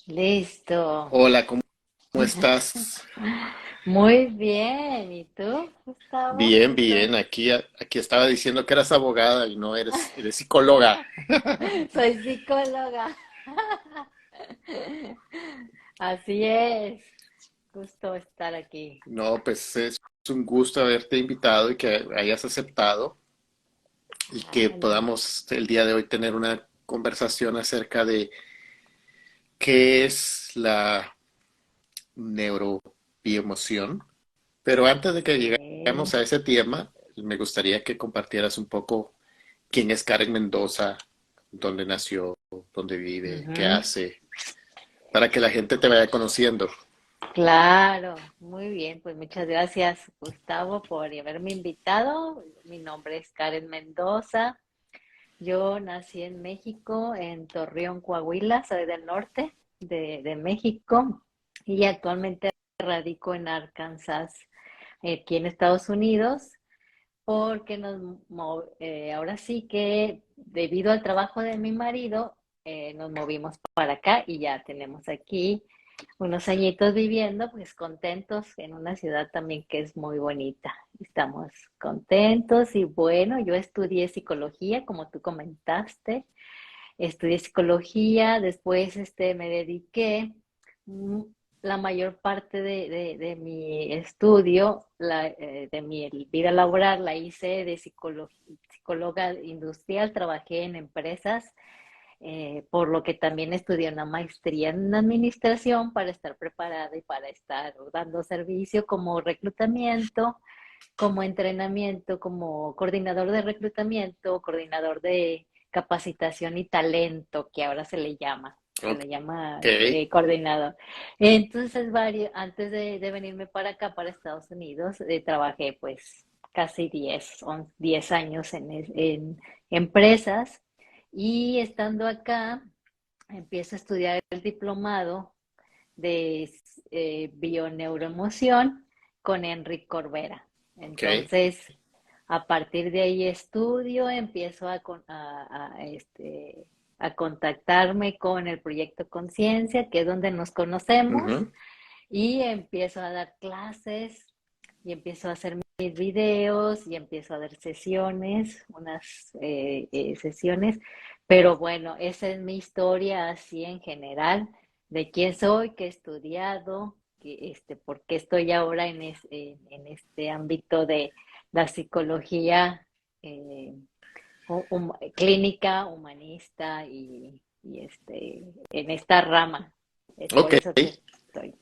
Listo. Hola, ¿cómo estás? Muy bien. ¿Y tú, Gustavo? Bien, bien. Aquí estaba diciendo que eras abogada y no eres psicóloga. Soy psicóloga. Así es. Gusto estar aquí. No, pues es un gusto haberte invitado y que hayas aceptado y que Ah, no. podamos el día de hoy tener una conversación acerca de qué es la neurobioemoción. Pero antes de que lleguemos Ok. a ese tema, me gustaría que compartieras un poco quién es Karen Mendoza, dónde nació, dónde vive, qué Ujú. hace, para que la gente te vaya conociendo. Claro, muy bien. Pues muchas gracias, Gustavo, por haberme invitado. Mi nombre es Karen Mendoza. Yo nací en México, en Torreón, Coahuila, soy del norte de México y actualmente radico en Arkansas, aquí en Estados Unidos, porque ahora sí que debido al trabajo de mi marido, nos movimos para acá y ya tenemos aquí unos añitos viviendo, pues contentos en una ciudad también que es muy bonita. Estamos contentos y bueno, yo estudié psicología, como tú comentaste, estudié psicología, después me dediqué mm, la mayor parte de mi estudio, de mi vida laboral, la hice de psicóloga industrial, trabajé en empresas, por lo que también estudié una maestría en administración para estar preparada y para estar dando servicio como reclutamiento, como entrenamiento, como coordinador de reclutamiento, coordinador de capacitación y talento, que ahora se le llama Ok, coordinador. Entonces, antes de venirme para acá, para Estados Unidos, trabajé pues casi 10 años en empresas y estando acá, empiezo a estudiar el diplomado de bioneuroemoción con Enrique Corbera. ok, Entonces, a partir de ahí estudio, empiezo a contactarme con el proyecto Conciencia, que es donde nos conocemos, ujú, y empiezo a dar clases y empiezo a hacer mis videos y empiezo a dar sesiones, unas sesiones, pero bueno, esa es mi historia así en general de quién soy, qué he estudiado, por qué estoy ahora en este ámbito de la psicología clínica, humanista y en esta rama. Es por ok. eso que estoy.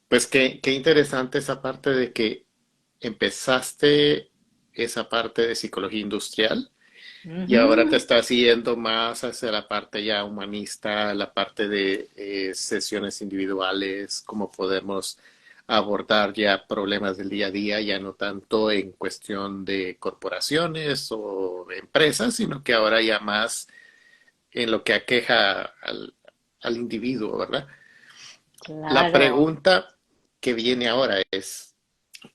Pues qué interesante esa parte de que empezaste esa parte de psicología industrial y ahora te Ujú. estás yendo más hacia la parte ya humanista, la parte de sesiones individuales, cómo podemos abordar ya problemas del día a día, ya no tanto en cuestión de corporaciones o empresas, sino que ahora ya más en lo que aqueja al individuo, ¿verdad? La Claro. pregunta que viene ahora es,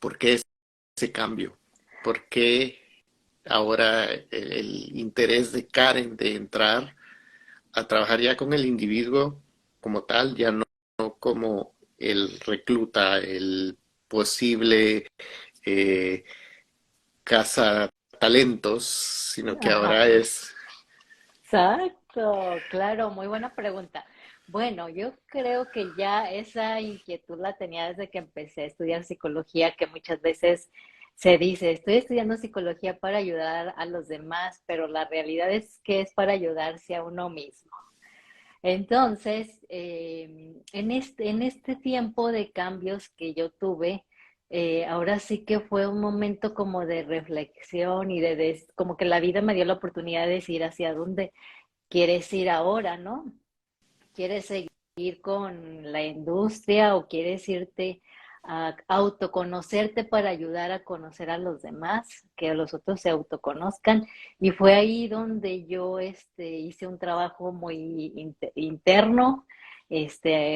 ¿por qué ese cambio? ¿Por qué ahora el interés de Karen de entrar a trabajar ya con el individuo como tal, ya no como el recluta, el posible eh, caza talentos, sino que ahora Ajá. es, Exacto, claro, muy buena pregunta. Bueno, yo creo que ya esa inquietud la tenía desde que empecé a estudiar psicología, que muchas veces se dice, estoy estudiando psicología para ayudar a los demás, pero la realidad es que es para ayudarse a uno mismo. Entonces, en este tiempo de cambios que yo tuve, ahora sí que fue un momento como de reflexión y como que la vida me dio la oportunidad de decir hacia dónde quieres ir ahora, ¿no? ¿Quieres seguir con la industria o quieres irte a autoconocerte para ayudar a conocer a los demás, que los otros se autoconozcan? Y fue ahí donde yo hice un trabajo muy interno,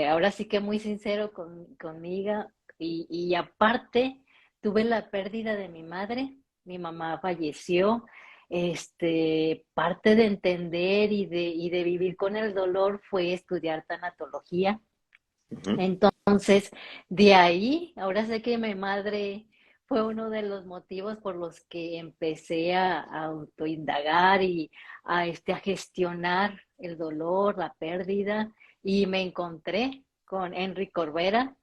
ahora sí que muy sincero conmigo y aparte tuve la pérdida de mi madre, mi mamá falleció parte de entender y de vivir con el dolor fue estudiar tanatología. Ujú. Entonces, de ahí, ahora sé que mi madre fue uno de los motivos por los que empecé a autoindagar y a gestionar el dolor, la pérdida, y me encontré con Henry Corbera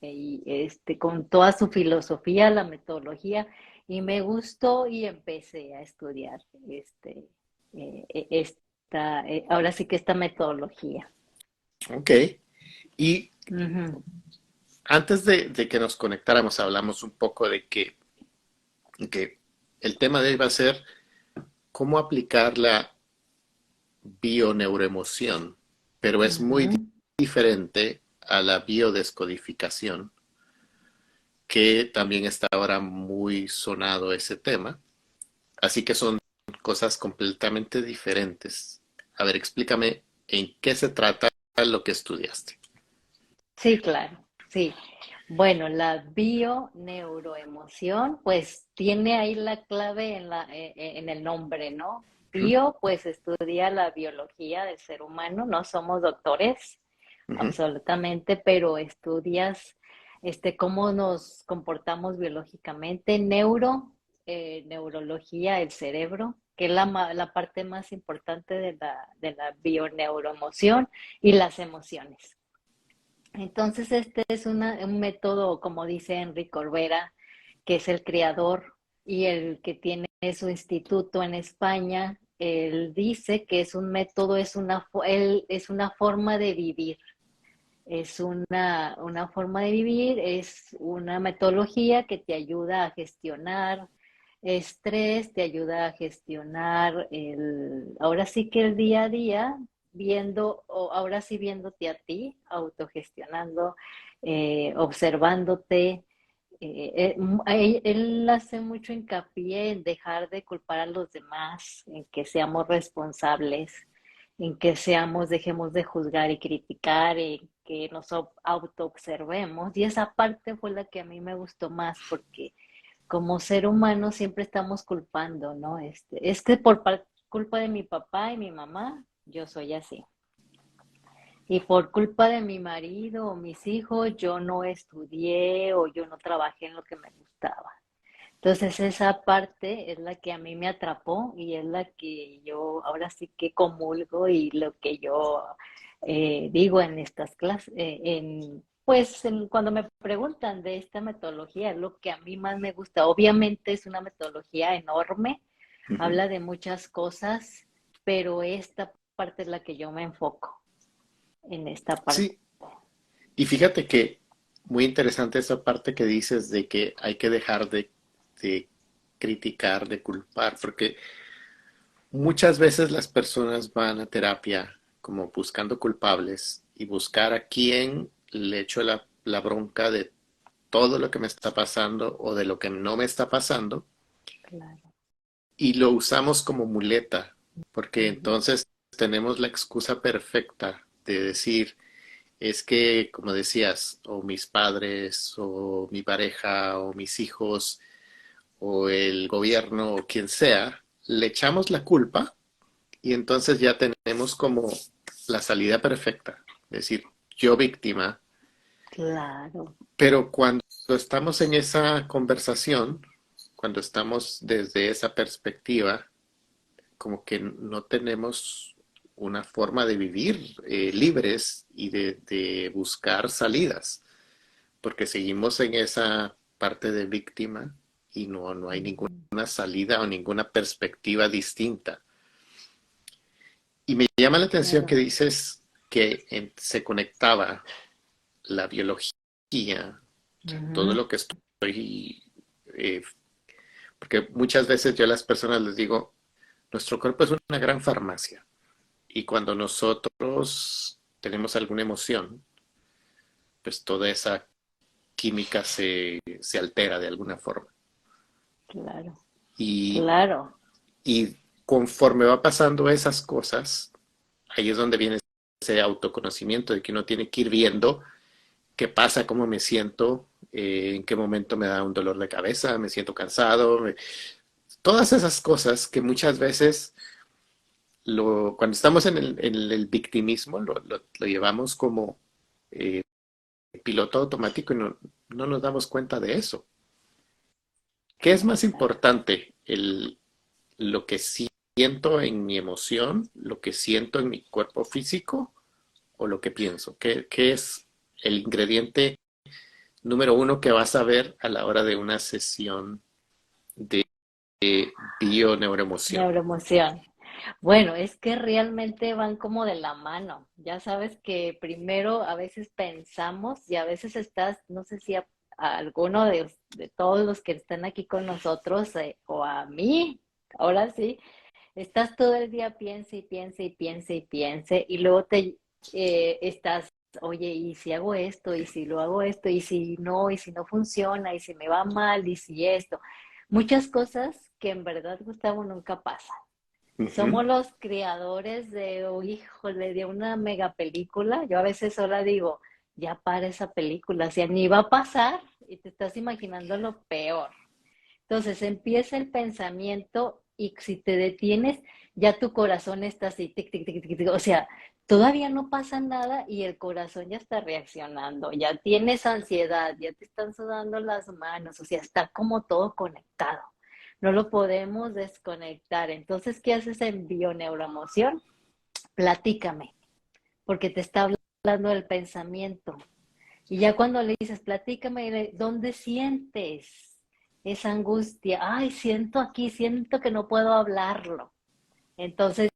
y con toda su filosofía, la metodología, y me gustó y empecé a estudiar ahora sí que esta metodología. Ok. Y Ujú, antes de que nos conectáramos, hablamos un poco de que el tema de hoy va a ser cómo aplicar la bioneuroemoción, pero es muy ujú. diferente a la biodescodificación, que también está ahora muy sonado ese tema. Así que son cosas completamente diferentes. A ver, explícame en qué se trata lo que estudiaste. Sí, claro, sí. Bueno, la bioneuroemoción, pues tiene ahí la clave en el nombre, ¿no? Ujú, Bio, pues estudia la biología del ser humano, no somos doctores, ujú, absolutamente, pero estudias cómo nos comportamos biológicamente. Neurología, el cerebro, que es la parte más importante de la bioneuroemoción y las emociones. Entonces, este es un método, como dice Enrique Corbera, que es el creador y el que tiene su instituto en España. Él dice que es un método, es una forma de vivir, es una forma de vivir, es una metodología que te ayuda a gestionar estrés, te ayuda a gestionar ahora sí que el día a día, o ahora sí viéndote a ti, autogestionando, observándote. Él hace mucho hincapié en dejar de culpar a los demás, en que seamos responsables, en que dejemos de juzgar y criticar, en que nos autoobservemos. Y esa parte fue la que a mí me gustó más, porque como ser humano siempre estamos culpando, ¿no? Es que culpa de mi papá y mi mamá, yo soy así. Y por culpa de mi marido o mis hijos, yo no estudié o yo no trabajé en lo que me gustaba. Entonces esa parte es la que a mí me atrapó y es la que yo ahora sí que comulgo y lo que yo digo en estas clases, cuando me preguntan de esta metodología, es lo que a mí más me gusta. Obviamente es una metodología enorme, ujú. habla de muchas cosas, pero esta parte es la que yo me enfoco en esta parte. Sí, y fíjate que muy interesante esa parte que dices de que hay que dejar de criticar, de culpar, porque muchas veces las personas van a terapia como buscando culpables y buscar a quién le echo la bronca de todo lo que me está pasando o de lo que no me está pasando Claro. y lo usamos como muleta, porque Ujú. entonces tenemos la excusa perfecta de decir, es que, como decías, o mis padres, o mi pareja, o mis hijos, o el gobierno, o quien sea, le echamos la culpa y entonces ya tenemos como la salida perfecta. Es decir, yo víctima, Claro. pero cuando estamos en esa conversación, cuando estamos desde esa perspectiva, como que no tenemos una forma de vivir libres y de buscar salidas, porque seguimos en esa parte de víctima y no hay ninguna Ujú. salida o ninguna perspectiva distinta. Y me llama la atención que Claro. dices que se conectaba la biología, todo Ujú. lo que estoy, eh, porque muchas veces yo a las personas les digo, nuestro cuerpo es una gran farmacia y cuando nosotros tenemos alguna emoción, pues toda esa química se altera de alguna forma. Claro. Y, Claro. y conforme va pasando esas cosas, ahí es donde viene ese autoconocimiento de que uno tiene que ir viendo qué pasa, cómo me siento, en qué momento me da un dolor de cabeza, me siento cansado, todas esas cosas que muchas veces cuando estamos en el victimismo lo llevamos como eh, piloto automático y no nos damos cuenta de eso. ¿Qué es más Exacto. importante? Lo que siento en mi emoción, lo que siento en mi cuerpo físico o lo que pienso. ¿Qué es el ingrediente número uno que vas a ver a la hora de una sesión de bio-neuroemoción? Neuroemoción. Bueno, es que realmente van como de la mano. Ya sabes que primero a veces pensamos y a veces estás, no sé si a alguno de todos los que están aquí con nosotros o a mí, ahora sí, estás todo el día piense y piense y piense y piense y luego estás, oye, ¿y si hago esto? ¿Y si lo hago esto? ¿Y si no? ¿Y si no funciona? ¿Y si me va mal? ¿Y si esto? Muchas cosas que en verdad, Gustavo, nunca pasan. Ujú. Somos los creadores de, oh, híjole, de una mega película. Yo a veces sola digo, ya para esa película, o sea, ni va a pasar y te estás imaginando lo peor. Entonces empieza el pensamiento y si te detienes, ya tu corazón está así, tic, tic, tic, tic, tic. O sea, todavía no pasa nada y el corazón ya está reaccionando, ya tienes ansiedad, ya te están sudando las manos, o sea, está como todo conectado. No lo podemos desconectar. Entonces, ¿qué haces en bioneuroemoción? Platícame, porque te está hablando del pensamiento. Y ya cuando le dices, platícame, ¿dónde sientes esa angustia? Ay, siento aquí, siento que no puedo hablarlo. Entonces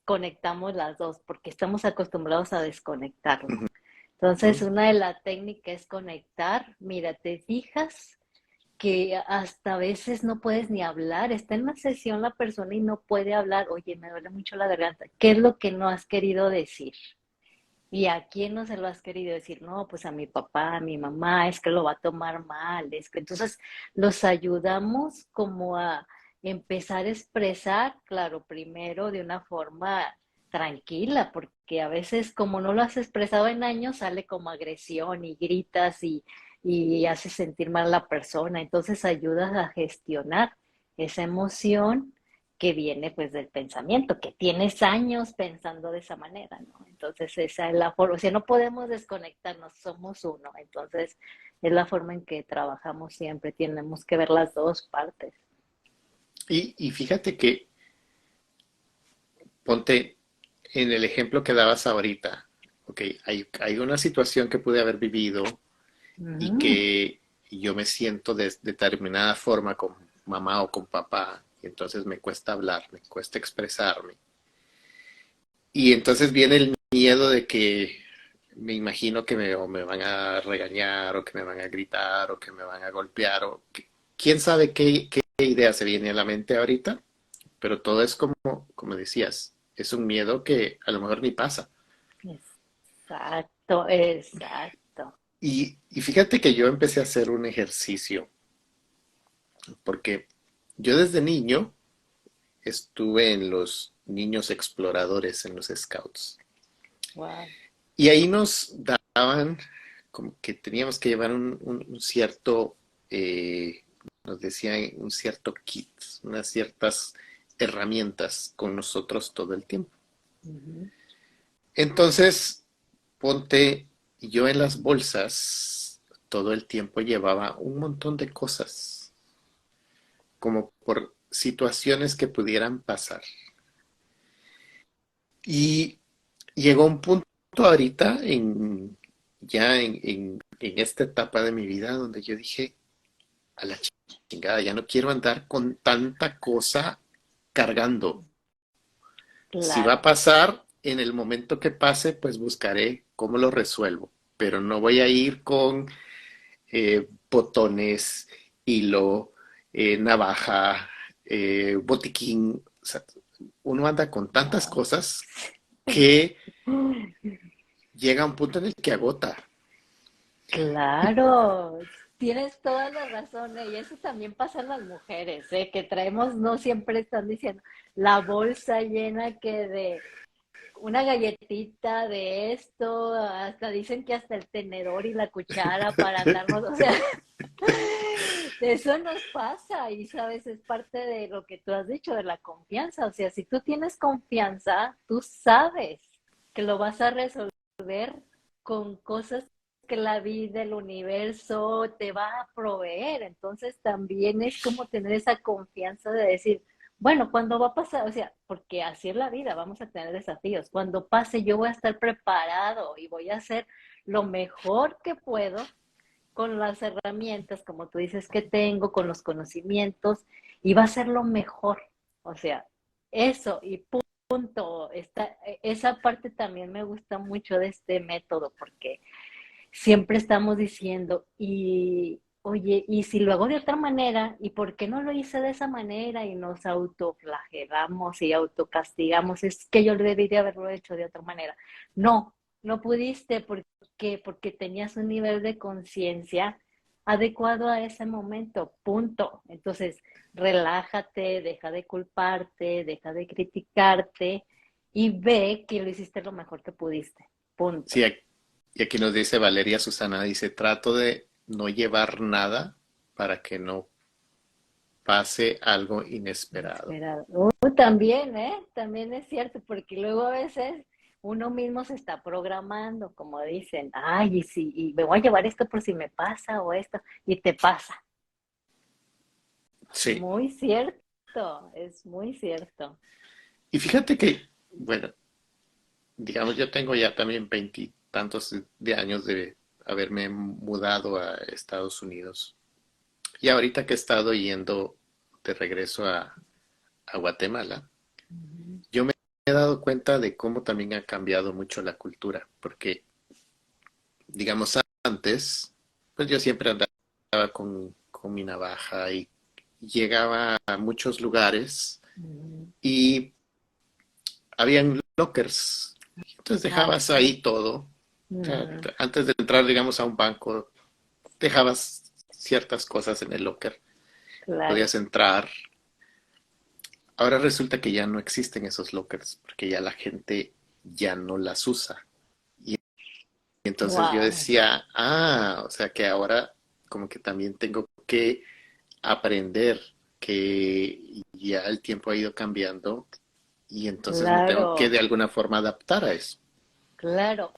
conectamos las dos, porque estamos acostumbrados a desconectarlo. Entonces, Ujú. una de las técnicas es conectar. Mira, te fijas que hasta a veces no puedes ni hablar. Está en la sesión la persona y no puede hablar. Oye, me duele mucho la garganta. ¿Qué es lo que no has querido decir? ¿Y a quién no se lo has querido decir? No, pues a mi papá, a mi mamá, es que lo va a tomar mal, es que entonces los ayudamos como a empezar a expresar, claro, primero de una forma tranquila, porque a veces como no lo has expresado en años, sale como agresión y gritas y haces sentir mal a la persona, entonces ayudas a gestionar esa emoción que viene pues del pensamiento, que tienes años pensando de esa manera, ¿no? Entonces esa es la forma, o sea, no podemos desconectarnos, somos uno, entonces es la forma en que trabajamos siempre, tenemos que ver las dos partes. Y fíjate que ponte en el ejemplo que dabas ahorita. Ok, hay una situación que pude haber vivido y Mm, que yo me siento de determinada forma con mamá o con papá, y entonces me cuesta hablar, me cuesta expresarme. Y entonces viene el miedo de que me imagino que o me van a regañar, o que me van a gritar, o que me van a golpear, quién sabe qué idea se viene a la mente ahorita, pero todo es como decías, es un miedo que a lo mejor ni pasa. exacto, exacto. Y fíjate que yo empecé a hacer un ejercicio, porque yo desde niño estuve en los niños exploradores en los scouts. Wow. Y ahí nos daban como que teníamos que llevar un cierto, nos decían un cierto kit, unas ciertas herramientas con nosotros todo el tiempo. Uh-huh. Entonces, ponte, yo en las bolsas todo el tiempo llevaba un montón de cosas, como por situaciones que pudieran pasar. Y llegó un punto ahorita en esta etapa de mi vida donde yo dije, a la chingada, ya no quiero andar con tanta cosa cargando. Si va a Claro, pasar, en el momento que pase, pues buscaré cómo lo resuelvo. Pero no voy a ir con botones, hilo, navaja, botiquín. O sea, uno anda con tantas no. cosas que llega a un punto en el que agota. Claro, tienes toda la razón, y eso también pasa en las mujeres, que traemos, no siempre están diciendo, la bolsa llena que de una galletita de esto, hasta dicen que hasta el tenedor y la cuchara para andarnos, o sea, eso nos pasa y sabes, es parte de lo que tú has dicho, de la confianza, o sea, si tú tienes confianza, tú sabes que lo vas a resolver con cosas que la vida, el universo te va a proveer, entonces también es como tener esa confianza de decir, bueno, cuando va a pasar, o sea, porque así es la vida, vamos a tener desafíos. Cuando pase, yo voy a estar preparado y voy a hacer lo mejor que puedo con las herramientas, como tú dices, que tengo, con los conocimientos, y va a ser lo mejor. O sea, eso y punto. Esa parte también me gusta mucho de este método, porque siempre estamos diciendo, y oye, y si lo hago de otra manera, ¿y por qué no lo hice de esa manera? Y nos autoflagelamos y autocastigamos, es que yo debería haberlo hecho de otra manera. No, no pudiste, ¿por qué? Porque tenías un nivel de conciencia adecuado a ese momento, punto. Entonces, relájate, deja de culparte, deja de criticarte y ve que lo hiciste lo mejor que pudiste, Sí, punto. y aquí nos dice Valeria Susana, dice, trato de no llevar nada para que no pase algo inesperado. Inesperado. También, ¿eh? También es cierto, porque luego a veces uno mismo se está programando, como dicen, ay, y si, y me voy a llevar esto por si me pasa o esto, y te pasa. Sí, Muy cierto, es muy cierto. y fíjate que, bueno, digamos, yo tengo ya también veintitantos de años de haberme mudado a Estados Unidos. Y ahorita que he estado yendo de regreso a Guatemala, Ujú. yo me he dado cuenta de cómo también ha cambiado mucho la cultura, porque, digamos, antes, pues yo siempre andaba con mi navaja y llegaba a muchos lugares Ujú. y habían lockers. Entonces Ah, dejabas sí. ahí todo. O sea, Ujú. antes de entrar, digamos, a un banco, dejabas ciertas cosas en el locker. Claro, Podías entrar. Ahora resulta que ya no existen esos lockers, porque ya la gente ya no las usa. Y entonces yo wow, decía, o sea que ahora como que también tengo que aprender que ya el tiempo ha ido cambiando y entonces me tengo que claro, de alguna forma adaptar a eso. claro.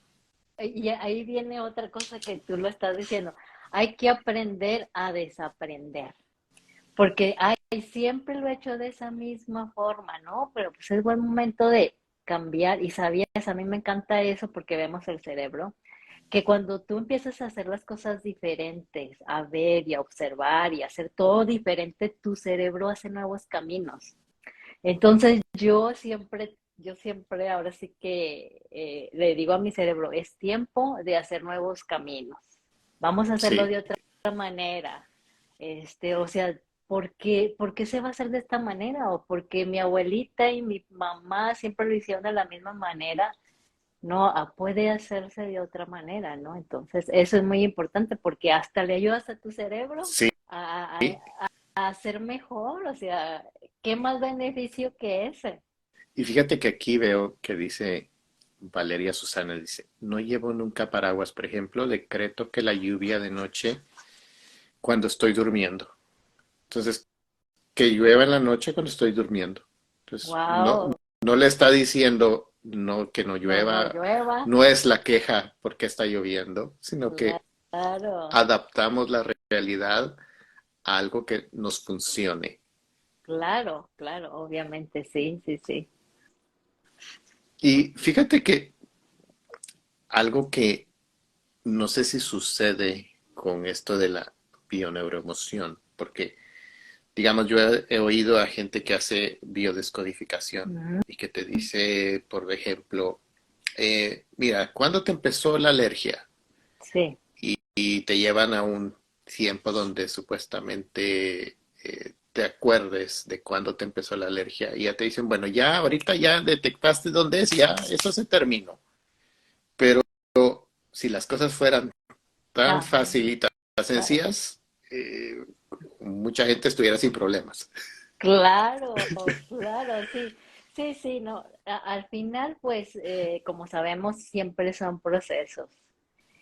Y ahí viene otra cosa que tú lo estás diciendo. Hay que aprender a desaprender. Porque, ay, siempre lo he hecho de esa misma forma, ¿no? Pero pues es buen momento de cambiar. Y sabías, a mí me encanta eso porque vemos el cerebro, que cuando tú empiezas a hacer las cosas diferentes, a ver y a observar y a hacer todo diferente, tu cerebro hace nuevos caminos. Entonces yo siempre ahora sí que le digo a mi cerebro, es tiempo de hacer nuevos caminos. Vamos a hacerlo Sí, de otra manera. O sea, ¿por qué se va a hacer de esta manera? O porque mi abuelita y mi mamá siempre lo hicieron de la misma manera. No, puede hacerse de otra manera, ¿no? Entonces, eso es muy importante porque hasta le ayudas a tu cerebro sí. a ser mejor, o sea, ¿qué más beneficio que ese? Y fíjate que aquí veo que dice Valeria Susana, dice, no llevo nunca paraguas, por ejemplo, decreto que la lluvia de noche cuando estoy durmiendo. Entonces, que llueva en la noche cuando estoy durmiendo. Entonces, no, Wow, no le está diciendo que no no, no llueva, llueva, no es la queja porque está lloviendo, sino que claro, adaptamos la realidad a algo que nos funcione. claro, claro, obviamente, sí, sí, sí. Y fíjate que algo que no sé si sucede con esto de la bioneuroemoción, porque digamos, yo he oído a gente que hace biodescodificación Ujú. y que te dice, por ejemplo, mira, ¿cuándo te empezó la alergia? Sí, Y te llevan a un tiempo donde supuestamente te acuerdes de cuándo te empezó la alergia y ya te dicen, bueno, ya ahorita ya detectaste dónde es, ya eso se terminó. Pero si las cosas fueran tan ah, facilitas, ah, sencillas, mucha gente estuviera sin problemas. claro, claro, sí. Sí, sí, no. Al final, pues, como sabemos, siempre son procesos.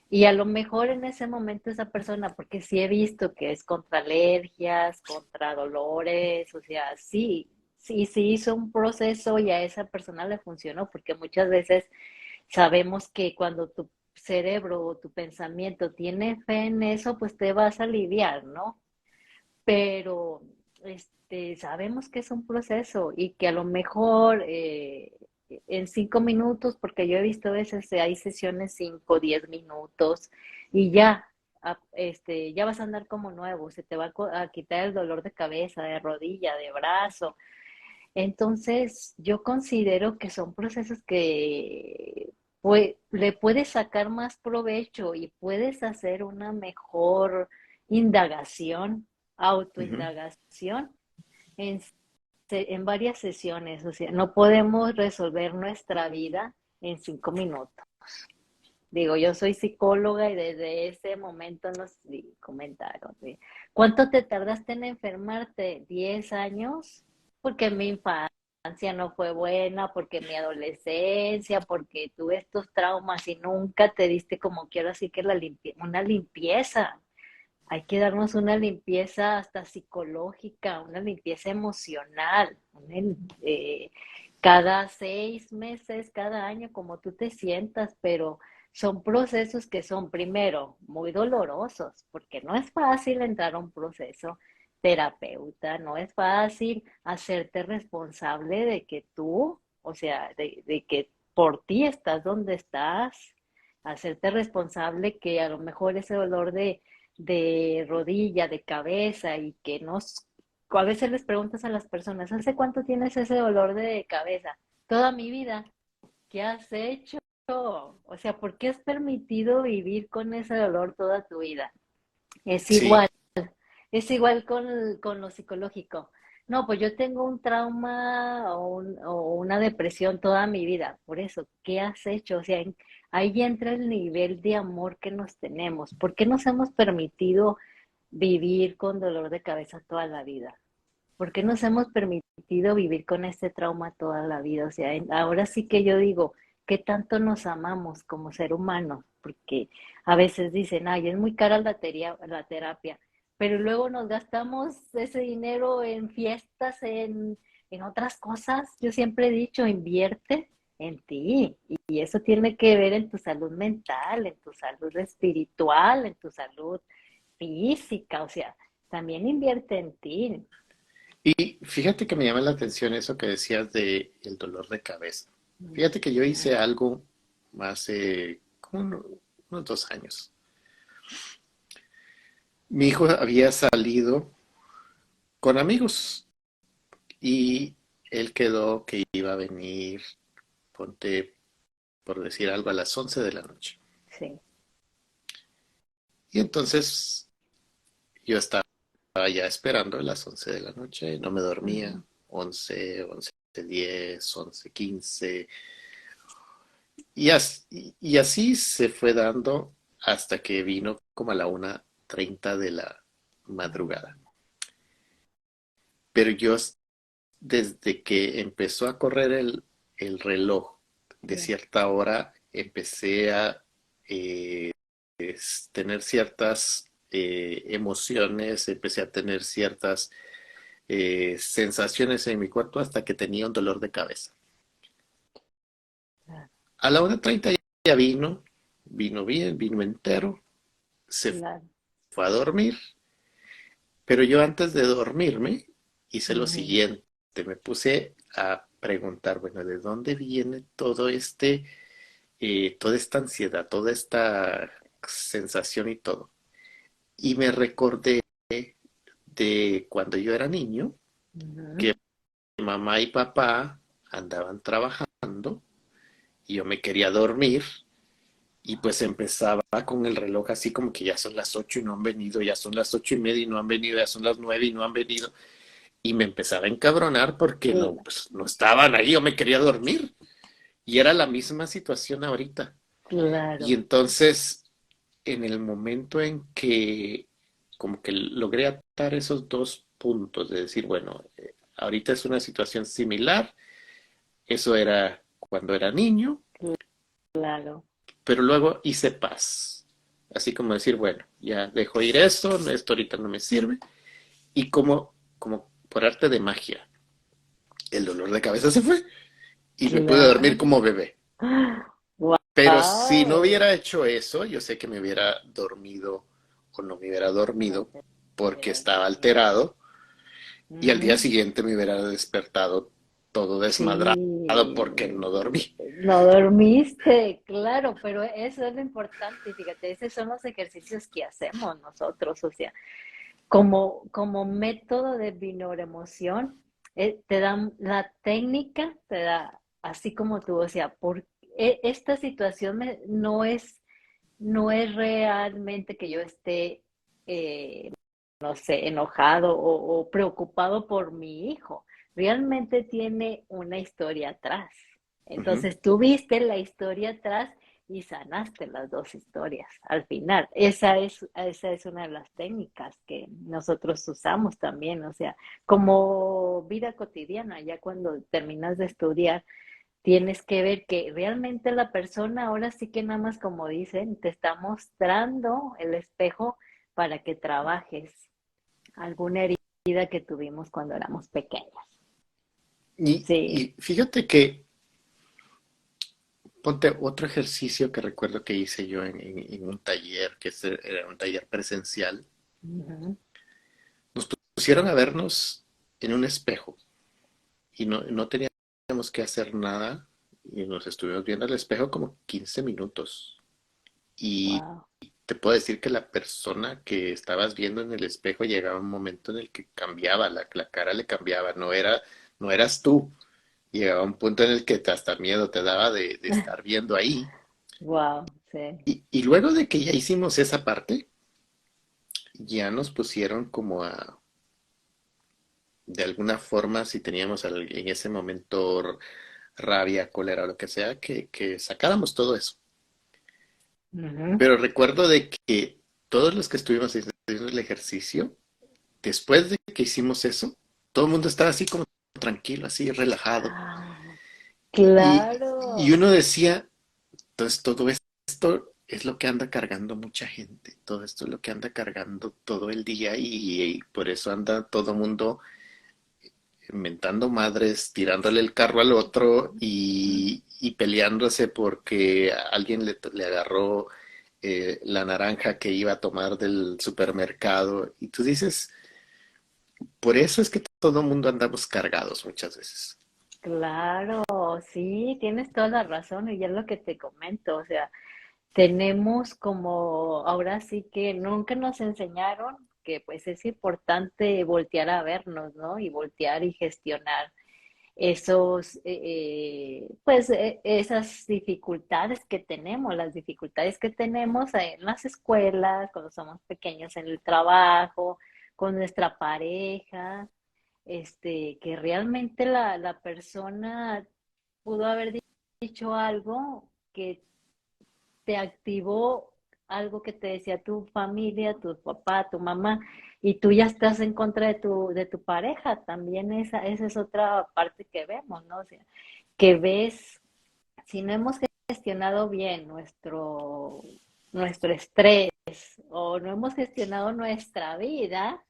Y a lo mejor en ese momento esa persona, porque sí he visto que es contra alergias, contra dolores, o sea, sí, sí, sí hizo un proceso y a esa persona le funcionó, porque muchas veces sabemos que cuando tu cerebro o tu pensamiento tiene fe en eso, pues te vas a aliviar, ¿no? Pero sabemos que es un proceso y que a lo mejor en 5 minutos, porque yo he visto a veces hay sesiones 5, 10 minutos y ya, ya vas a andar como nuevo, se te va a quitar el dolor de cabeza, de rodilla, de brazo. Entonces, yo considero que son procesos que le puedes sacar más provecho y puedes hacer una mejor indagación, Ujú. autoindagación en, en varias sesiones. O sea, no podemos resolver nuestra vida en 5 minutos. Digo, yo soy psicóloga y desde ese momento nos comentaron, ¿sí? ¿Cuánto te tardaste en enfermarte? ¿10 años? Porque mi infancia no fue buena, porque mi adolescencia, porque tuve estos traumas y nunca te diste como quiero, así que una limpieza. Hay que darnos una limpieza hasta psicológica, una limpieza emocional, eh, cada 6 meses, cada año, como tú te sientas, pero son procesos que son, primero, muy dolorosos, porque no es fácil entrar a un proceso terapeuta, no es fácil hacerte responsable de que tú, o sea, de que por ti estás donde estás, hacerte responsable que a lo mejor ese dolor de rodilla, de cabeza y que nos... A veces les preguntas a las personas, ¿hace cuánto tienes ese dolor de cabeza? Toda mi vida. ¿Qué has hecho? O sea, ¿por qué has permitido vivir con ese dolor toda tu vida? Es Sí, igual. Es igual con lo psicológico. No, pues yo tengo un trauma o una depresión toda mi vida. Por eso, ¿qué has hecho? O sea, ahí entra el nivel de amor que nos tenemos. ¿Por qué nos hemos permitido vivir con dolor de cabeza toda la vida? ¿Por qué nos hemos permitido vivir con este trauma toda la vida? O sea, ahora sí que yo digo, ¿qué tanto nos amamos como ser humanos? Porque a veces dicen, ay, es muy cara la terapia, pero luego nos gastamos ese dinero en fiestas, en otras cosas. Yo siempre he dicho, invierte en ti. Y eso tiene que ver en tu salud mental, en tu salud espiritual, en tu salud física. O sea, también invierte en ti. y fíjate que me llama la atención eso que decías de el dolor de cabeza. Fíjate que yo hice algo hace como unos 2 años. Mi hijo había salido con amigos y él quedó que iba a venir, ponte por decir algo, a las 11 de la noche. Sí. Y entonces yo estaba ya esperando a las 11 de la noche, no me dormía, Ujú. 11, 11:10, 11:15. Y así se fue dando hasta que vino como a la 1:30 de la madrugada. Pero yo, desde que empezó a correr el reloj de Sí. cierta hora, empecé a tener ciertas emociones, empecé a tener ciertas sensaciones en mi cuerpo hasta que tenía un dolor de cabeza. Claro, A la 1:30 ya vino bien, vino entero, se claro. fue a dormir, pero yo antes de dormirme hice lo Ujú. siguiente, me puse a preguntar, bueno, ¿de dónde viene toda esta ansiedad, toda esta sensación y todo? Y me recordé de cuando yo era niño, Ujú. que mamá y papá andaban trabajando y yo me quería dormir y pues empezaba con el reloj así como que ya son las 8 y no han venido, ya son las 8:30 y no han venido, ya son las 9 y no han venido. Y me empezaba a encabronar porque Sí, no, pues, no estaban ahí, yo me quería dormir. Y era la misma situación ahorita. Y claro. entonces, en el momento en que como que logré atar esos dos puntos de decir, bueno, ahorita es una situación similar, Eso era cuando era niño, claro. pero luego hice paz. Así como decir, bueno, ya dejo ir esto ahorita no me sirve. Y como por arte de magia, el dolor de cabeza se fue y me pude dormir Claro. como bebé. Pero si no Wow. hubiera hecho eso, yo sé que me hubiera dormido o no me hubiera dormido porque estaba alterado y al día siguiente me hubiera despertado todo desmadrado porque Sí, no dormí. no dormiste, claro, pero eso es lo importante, fíjate, esos son los ejercicios que hacemos nosotros, o sea, como método de bineuroemoción, te dan la técnica, te da, así como tú, o sea, esta situación no es realmente que yo esté, no sé, enojado o preocupado por mi hijo. Realmente tiene una historia atrás. Ujú. Entonces tú viste la historia atrás y sanaste las dos historias al final. Esa es una de las técnicas que nosotros usamos también, o sea, como vida cotidiana, ya cuando terminas de estudiar, tienes que ver que realmente la persona ahora sí que nada más como dicen, te está mostrando el espejo para que trabajes alguna herida que tuvimos cuando éramos pequeños. Sí. Y fíjate que, ponte otro ejercicio que recuerdo que hice yo en un taller, era un taller presencial. Ujú. Nos pusieron a vernos en un espejo y no teníamos que hacer nada y nos estuvimos viendo al espejo como 15 minutos. Y Wow. te puedo decir que la persona que estabas viendo en el espejo llegaba un momento en el que cambiaba, la cara le cambiaba, no eras tú. Llegaba un punto en el que hasta miedo te daba de estar viendo ahí. Wow, sí. Y luego de que ya hicimos esa parte, ya nos pusieron como de alguna forma, si teníamos en ese momento rabia, cólera o lo que sea, que sacáramos todo eso. Ujú. Pero recuerdo de que todos los que estuvimos haciendo el ejercicio, después de que hicimos eso, todo el mundo estaba así como tranquilo, así relajado. Ah, Y claro. uno decía, entonces todo esto es lo que anda cargando mucha gente, todo esto es lo que anda cargando todo el día y por eso anda todo mundo inventando madres, tirándole el carro al otro y peleándose porque alguien le agarró la naranja que iba a tomar del supermercado. Y tú dices, por eso es que todo el mundo andamos cargados muchas veces. Claro, sí, tienes toda la razón y ya es lo que te comento, o sea, tenemos como, ahora sí que nunca nos enseñaron que pues es importante voltear a vernos, ¿no? Y voltear y gestionar esas dificultades que tenemos, las dificultades que tenemos en las escuelas, cuando somos pequeños en el trabajo, con nuestra pareja, que realmente la persona pudo haber dicho algo que te activó algo que te decía tu familia, tu papá, tu mamá, y tú ya estás en contra de tu pareja. También esa es otra parte que vemos, ¿no? O sea, que ves, si no hemos gestionado bien nuestro estrés o no hemos gestionado nuestra vida,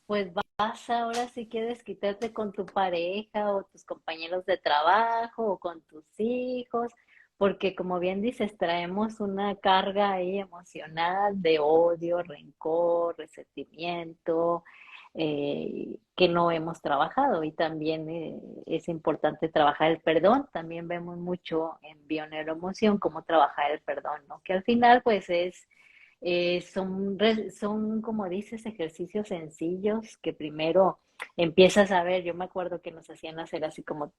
pues vas ahora si quieres quitarte con tu pareja o tus compañeros de trabajo o con tus hijos, porque como bien dices, traemos una carga ahí emocional de odio, rencor, resentimiento, que no hemos trabajado y también es importante trabajar el perdón. También vemos mucho en Bioneuroemoción cómo trabajar el perdón, ¿no? Que al final pues son, como dices, ejercicios sencillos que primero empiezas a ver. Yo me acuerdo que nos hacían hacer así como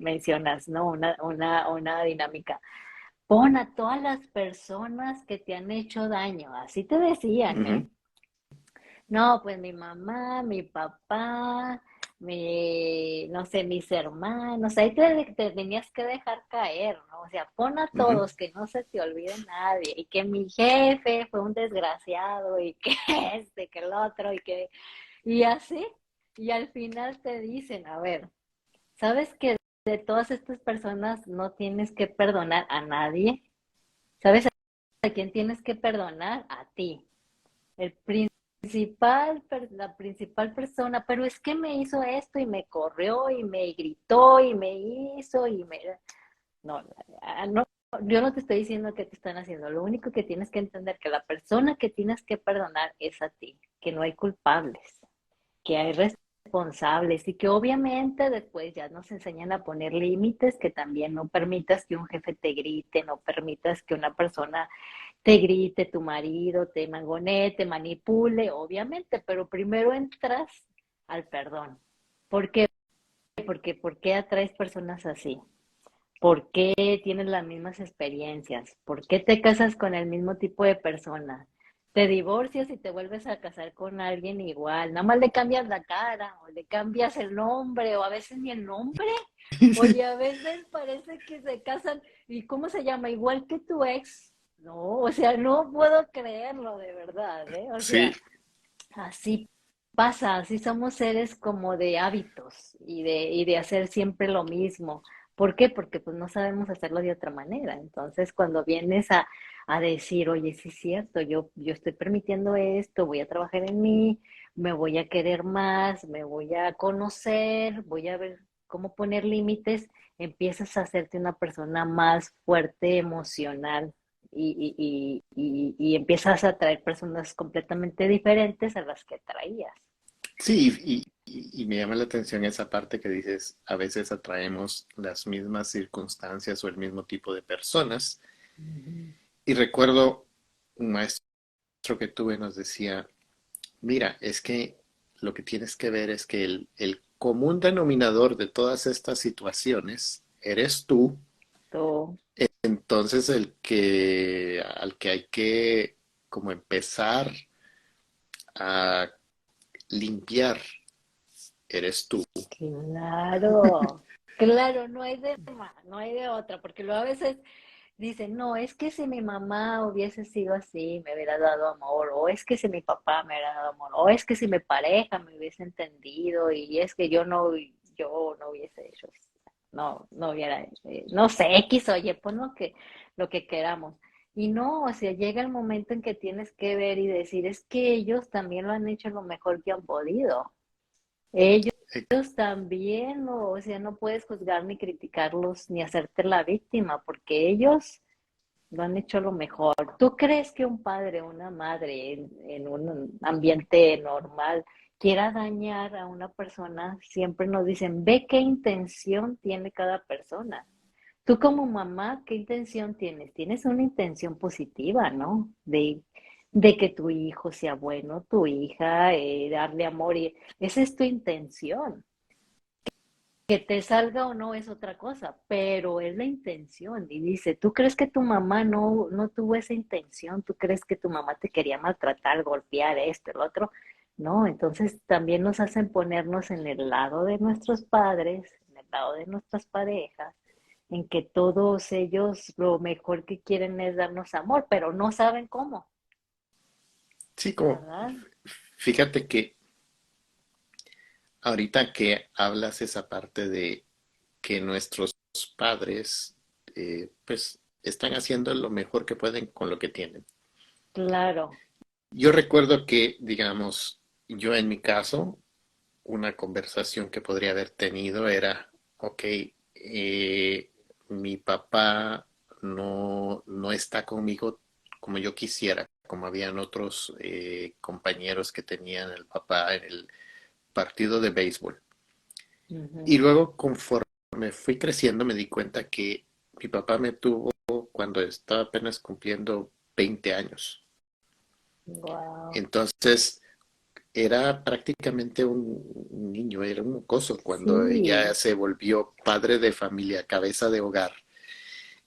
mencionas, ¿no? Una dinámica. Pon a todas las personas que te han hecho daño, así te decían, ¿eh? Ujú. No, pues mi mamá, mi papá, no sé, mis hermanos, ahí te tenías que dejar caer, ¿no? O sea, pon a Ujú. todos, que no se te olvide nadie, y que mi jefe fue un desgraciado, y que que el otro, y así, y al final te dicen, a ver, ¿sabes qué? de todas estas personas no tienes que perdonar a nadie. ¿Sabes a quién tienes que perdonar? A ti. El la principal persona, pero es que me hizo esto y me corrió y me gritó y me hizo y me... No, no, yo no te estoy diciendo que te están haciendo. Lo único que tienes que entender que la persona que tienes que perdonar es a ti, que no hay culpables, que hay responsables y que obviamente después ya nos enseñan a poner límites, que también no permitas que un jefe te grite, no permitas que una persona te grite, tu marido te mangonee, te manipule, obviamente, pero primero entras al perdón. ¿Por qué? Porque ¿por qué atraes personas así? ¿Por qué tienes las mismas experiencias? ¿Por qué te casas con el mismo tipo de persona? Te divorcias y te vuelves a casar con alguien igual. Nada más le cambias la cara o le cambias el nombre o a veces ni el nombre. Oye, a veces parece que se casan y ¿cómo se llama? Igual que tu ex. No, o sea, no puedo creerlo de verdad, ¿eh? O Sí, sea, así pasa, así somos seres como de hábitos y de hacer siempre lo mismo. ¿Por qué? Porque pues no sabemos hacerlo de otra manera. Entonces, cuando vienes a decir, oye, sí es cierto, yo estoy permitiendo esto, voy a trabajar en mí, me voy a querer más, me voy a conocer, voy a ver cómo poner límites, empiezas a hacerte una persona más fuerte emocional y empiezas a atraer personas completamente diferentes a las que traías. sí, y me llama la atención esa parte que dices, a veces atraemos las mismas circunstancias o el mismo tipo de personas. Ujú. Y recuerdo un maestro que tuve nos decía, mira, es que lo que tienes que ver es que el común denominador de todas estas situaciones eres tú. Tú, Entonces al que hay que como empezar a limpiar eres tú. claro, claro, no hay de más, no hay de otra, porque luego a veces dicen, no, es que si mi mamá hubiese sido así, me hubiera dado amor, o es que si mi papá me hubiera dado amor, o es que si mi pareja me hubiese entendido, y es que yo no hubiese hecho, no hubiera, no sé, X o Y, pues lo que queramos. Y no, o sea, llega el momento en que tienes que ver y decir, es que ellos también lo han hecho lo mejor que han podido. Ellos también, o sea, no puedes juzgar ni criticarlos ni hacerte la víctima, porque ellos lo han hecho lo mejor. ¿Tú crees que un padre o una madre en un ambiente normal quiera dañar a una persona? Siempre nos dicen, ve qué intención tiene cada persona. Tú como mamá, ¿qué intención tienes? Tienes una intención positiva, ¿no? De que tu hijo sea bueno, tu hija, darle amor. Y esa es tu intención. Que te salga o no es otra cosa, pero es la intención. Y dice, ¿tú crees que tu mamá no tuvo esa intención? ¿Tú crees que tu mamá te quería maltratar, golpear, esto, el otro? No, entonces también nos hacen ponernos en el lado de nuestros padres, en el lado de nuestras parejas, en que todos ellos lo mejor que quieren es darnos amor, pero no saben cómo, Sí, como ¿verdad? fíjate que ahorita que hablas esa parte de que nuestros padres pues están haciendo lo mejor que pueden con lo que tienen. Claro. Yo recuerdo que, digamos, yo en mi caso, una conversación que podría haber tenido era, ok, mi papá no está conmigo como yo quisiera, como habían otros compañeros que tenían el papá en el partido de béisbol. Y Ujú. luego, conforme fui creciendo, me di cuenta que mi papá me tuvo cuando estaba apenas cumpliendo 20 años. Wow. Entonces, era prácticamente un niño, era un mocoso cuando ya Sí, se volvió padre de familia, cabeza de hogar.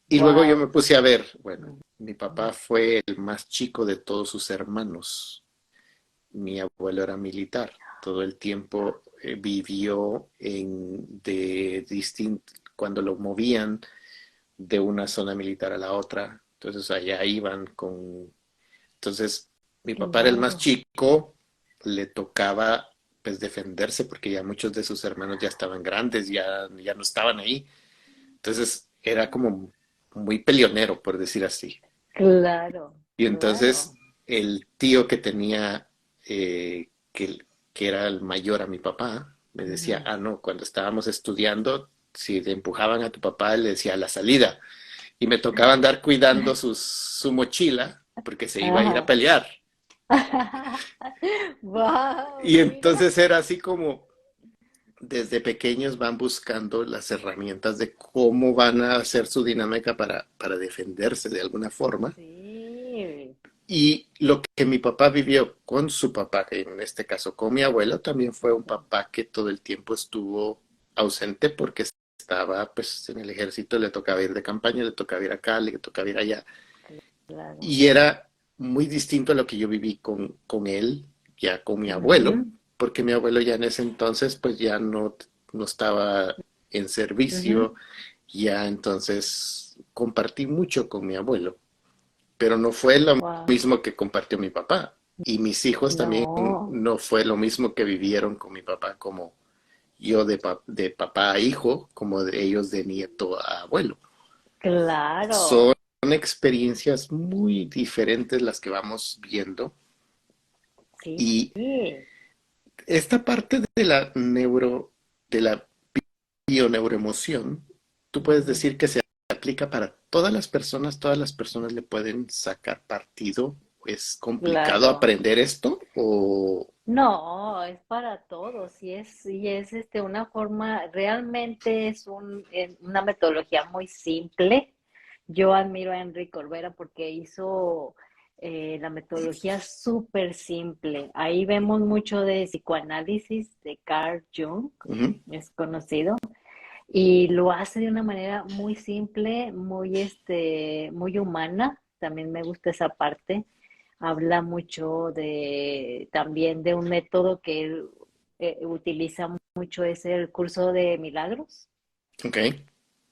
Y luego yo me wow. puse a ver, bueno, mi papá fue el más chico de todos sus hermanos. Mi abuelo era militar. Todo el tiempo vivió cuando lo movían de una zona militar a la otra. Entonces allá iban con... Entonces mi papá era el más Claro. chico, le tocaba pues defenderse porque ya muchos de sus hermanos ya estaban grandes, ya no estaban ahí. Entonces era como muy peleonero, por decir así. Claro, Y entonces claro. el tío que tenía, que era el mayor a mi papá, me decía, Ujú. ah, no, cuando estábamos estudiando, si le empujaban a tu papá, él le decía a la salida. Y me tocaba andar cuidando su mochila porque se iba a ir a Ajá. pelear. Wow, Y mira. entonces era así como desde pequeños van buscando las herramientas de cómo van a hacer su dinámica para defenderse de alguna forma. Sí. Y lo que mi papá vivió con su papá, que en este caso con mi abuelo, también fue un papá que todo el tiempo estuvo ausente porque estaba pues en el ejército, le tocaba ir de campaña, le tocaba ir acá, le tocaba ir allá. Claro. Y era muy distinto a lo que yo viví con él, ya con mi abuelo, Ujú, porque mi abuelo ya en ese entonces pues ya no estaba en ujú. servicio, ya entonces compartí mucho con mi abuelo, pero no fue lo Wow. mismo que compartió mi papá. Y mis hijos también No, no fue lo mismo que vivieron con mi papá, como yo de papá a hijo, como de ellos de nieto a abuelo. Son claro. experiencias muy diferentes las que vamos viendo. Sí. Y esta parte de la bioneuroemoción, tú puedes Ujú. decir que se aplica para todas las personas le pueden sacar partido. ¿Es complicado Claro. aprender esto? O, No, es para todos y es una forma, realmente es una metodología muy simple. Yo admiro a Enrique Corbera porque hizo la metodología súper simple. Ahí vemos mucho de psicoanálisis de Carl Jung, ujú, es conocido, y lo hace de una manera muy simple, muy humana. También me gusta esa parte. Habla mucho también de un método que él utiliza mucho, es el curso de milagros. ok,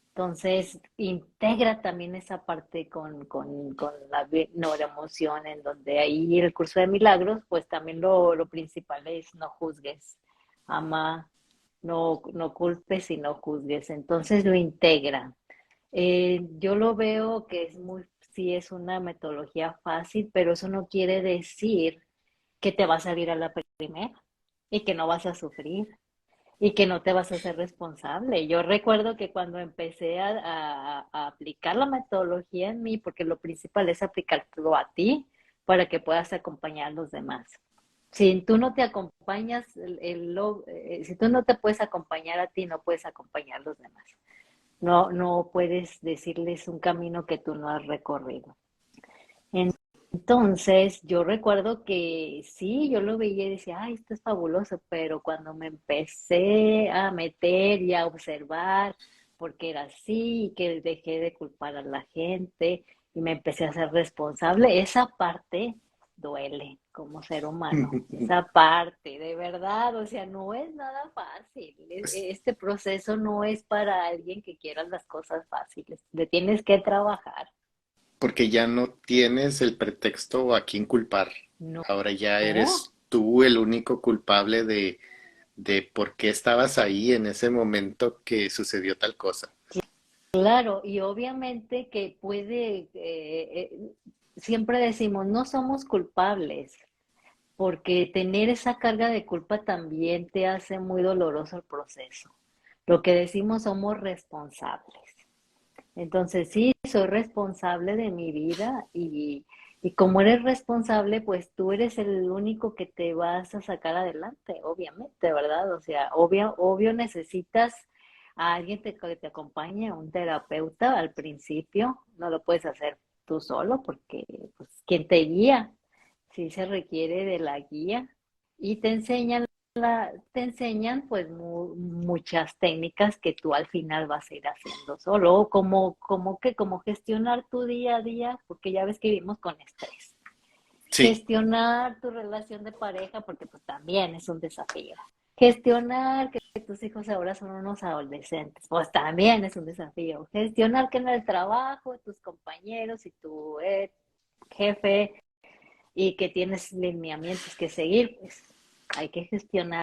Entonces, integra también esa parte con la neuroemoción, en donde ahí el curso de milagros, pues también lo principal es no juzgues, ama, no culpes y no juzgues. Entonces lo integra. Yo lo veo que sí es una metodología fácil, pero eso no quiere decir que te va a salir a la primera y que no vas a sufrir y que no te vas a hacer responsable. Yo recuerdo que cuando empecé a aplicar la metodología en mí, porque lo principal es aplicártelo a ti para que puedas acompañar a los demás. Si tú no te acompañas, si tú no te puedes acompañar a ti, no puedes acompañar a los demás. No puedes decirles un camino que tú no has recorrido. Entonces, yo recuerdo que sí, yo lo veía y decía, ay, esto es fabuloso, pero cuando me empecé a meter y a observar porque era así, y que dejé de culpar a la gente y me empecé a ser responsable, esa parte duele como ser humano, esa parte, de verdad, o sea, no es nada fácil. Este proceso no es para alguien que quiera las cosas fáciles, le tienes que trabajar. porque ya no tienes el pretexto a quién culpar. No. Ahora ya eres tú el único culpable de por qué estabas ahí en ese momento que sucedió tal cosa. Claro, y obviamente que siempre decimos, no somos culpables, porque tener esa carga de culpa también te hace muy doloroso el proceso. Lo que decimos, somos responsables. Entonces, sí, soy responsable de mi vida y como eres responsable, pues tú eres el único que te vas a sacar adelante, obviamente, ¿verdad? O sea, obvio necesitas a alguien que te acompañe, un terapeuta al principio, no lo puedes hacer tú solo porque, pues, ¿quién te guía? Sí se requiere de la guía y te enseñan pues muchas técnicas que tú al final vas a ir haciendo solo, o como gestionar tu día a día, porque ya ves que vivimos con estrés. Sí, Gestionar tu relación de pareja, porque pues también es un desafío. Gestionar que tus hijos ahora son unos adolescentes, pues también es un desafío. Gestionar que en el trabajo, tus compañeros y tu jefe y que tienes lineamientos que seguir, pues hay que gestionar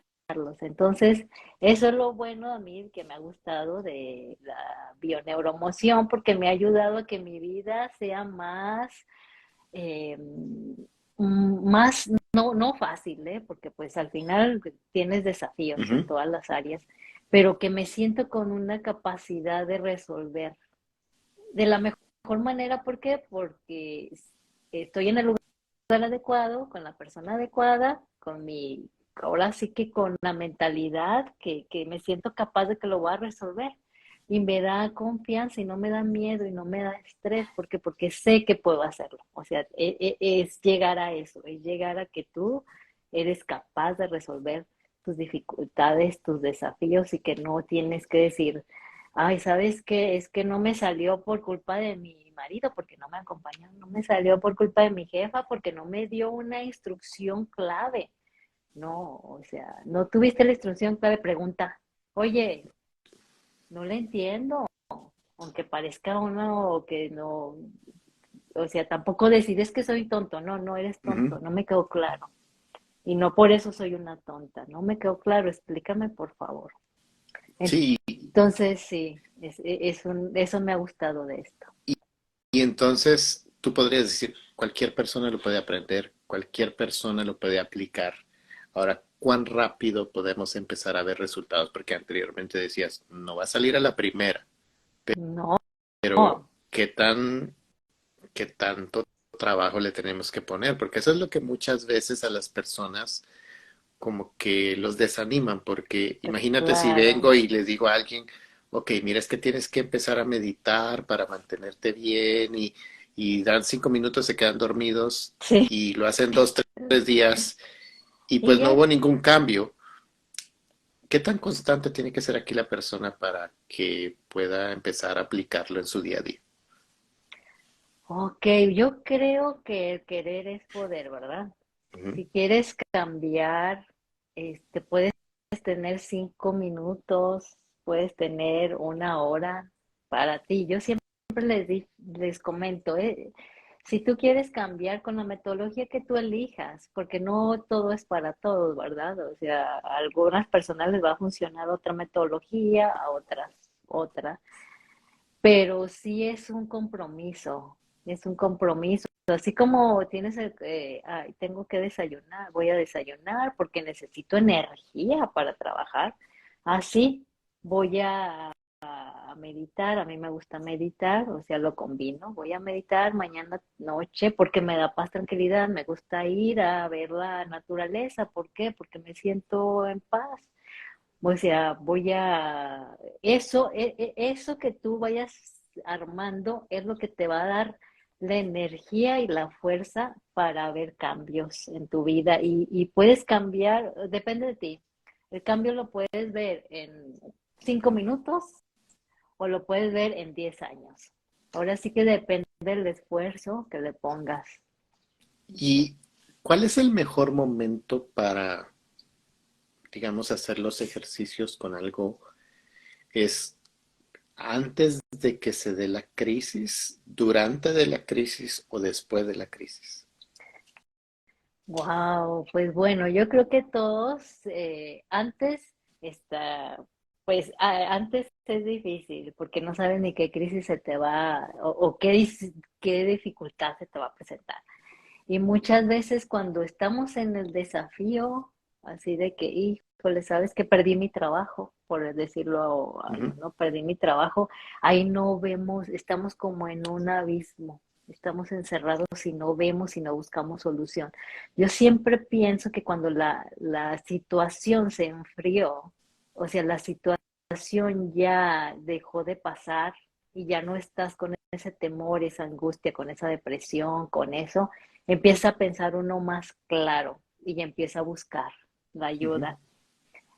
Entonces, eso es lo bueno a mí que me ha gustado de la bioneuromoción, porque me ha ayudado a que mi vida sea más, eh, más no fácil, ¿eh? Porque pues al final tienes desafíos en Ujú. todas las áreas, pero que me siento con una capacidad de resolver de la mejor manera. ¿Por qué? Porque estoy en el lugar adecuado, con la persona adecuada, ahora sí que con la mentalidad que me siento capaz de que lo voy a resolver. Y me da confianza y no me da miedo y no me da estrés, porque sé que puedo hacerlo. O sea, es llegar a eso, es llegar a que tú eres capaz de resolver tus dificultades, tus desafíos y que no tienes que decir, ay, ¿sabes qué? Es que no me salió por culpa de mi marido, porque no me acompañó, no me salió por culpa de mi jefa, porque no me dio una instrucción clave. No, o sea, no tuviste la instrucción clave, pregunta, oye, no le entiendo, aunque parezca uno que no, o sea, tampoco decides que soy tonto, no, no eres Ujú. tonto, no me quedó claro. Y no por eso soy una tonta, no me quedó claro, explícame por favor. Sí, Entonces, sí, eso me ha gustado de esto. y entonces tú podrías decir, cualquier persona lo puede aprender, cualquier persona lo puede aplicar. Ahora, ¿cuán rápido podemos empezar a ver resultados? Porque anteriormente decías, no va a salir a la primera, No, pero ¿qué tanto trabajo le tenemos que poner? Porque eso es lo que muchas veces a las personas como que los desaniman, porque imagínate si claro, vengo y les digo a alguien, ok, mira, es que tienes que empezar a meditar para mantenerte bien y dan 5 minutos, se quedan dormidos sí. y lo hacen 2, 3 días y Y pues no ya, hubo ningún cambio. ¿Qué tan constante tiene que ser aquí la persona para que pueda empezar a aplicarlo en su día a día? ok, yo creo que el querer es poder, ¿verdad? Ujú. Si quieres cambiar, puedes tener 5 minutos, puedes tener una hora para ti. Yo siempre les comento, si tú quieres cambiar con la metodología que tú elijas, porque no todo es para todos, ¿verdad? O sea, a algunas personas les va a funcionar otra metodología, a otras otra. Pero sí es un compromiso. Así como tienes ay, tengo que desayunar, voy a desayunar porque necesito energía para trabajar. Así voy a meditar, a mí me gusta meditar, o sea, lo combino. Voy a meditar mañana noche porque me da paz, tranquilidad, me gusta ir a ver la naturaleza. ¿Por qué? Porque me siento en paz. O sea, eso que tú vayas armando es lo que te va a dar la energía y la fuerza para ver cambios en tu vida y puedes cambiar, depende de ti. El cambio lo puedes ver en 5 minutos o lo puedes ver en 10 años. Ahora sí que depende del esfuerzo que le pongas. ¿Y cuál es el mejor momento para, digamos, hacer los ejercicios con algo? ¿Es antes de que se dé la crisis, durante de la crisis o después de la crisis? Wow, pues bueno, yo creo que todos antes está, pues antes es difícil porque no sabes ni qué crisis se te va o qué dificultad se te va a presentar. Y muchas veces cuando estamos en el desafío, así de que, híjole, sabes que perdí mi trabajo, por decirlo Ujú. algo, ¿no? Perdí mi trabajo, ahí no vemos, estamos como en un abismo, estamos encerrados y no vemos y no buscamos solución. Yo siempre pienso que cuando la situación se enfrió, o sea, la situación ya dejó de pasar y ya no estás con ese temor, esa angustia, con esa depresión, con eso, empieza a pensar uno más claro y empieza a buscar la Ujú. ayuda.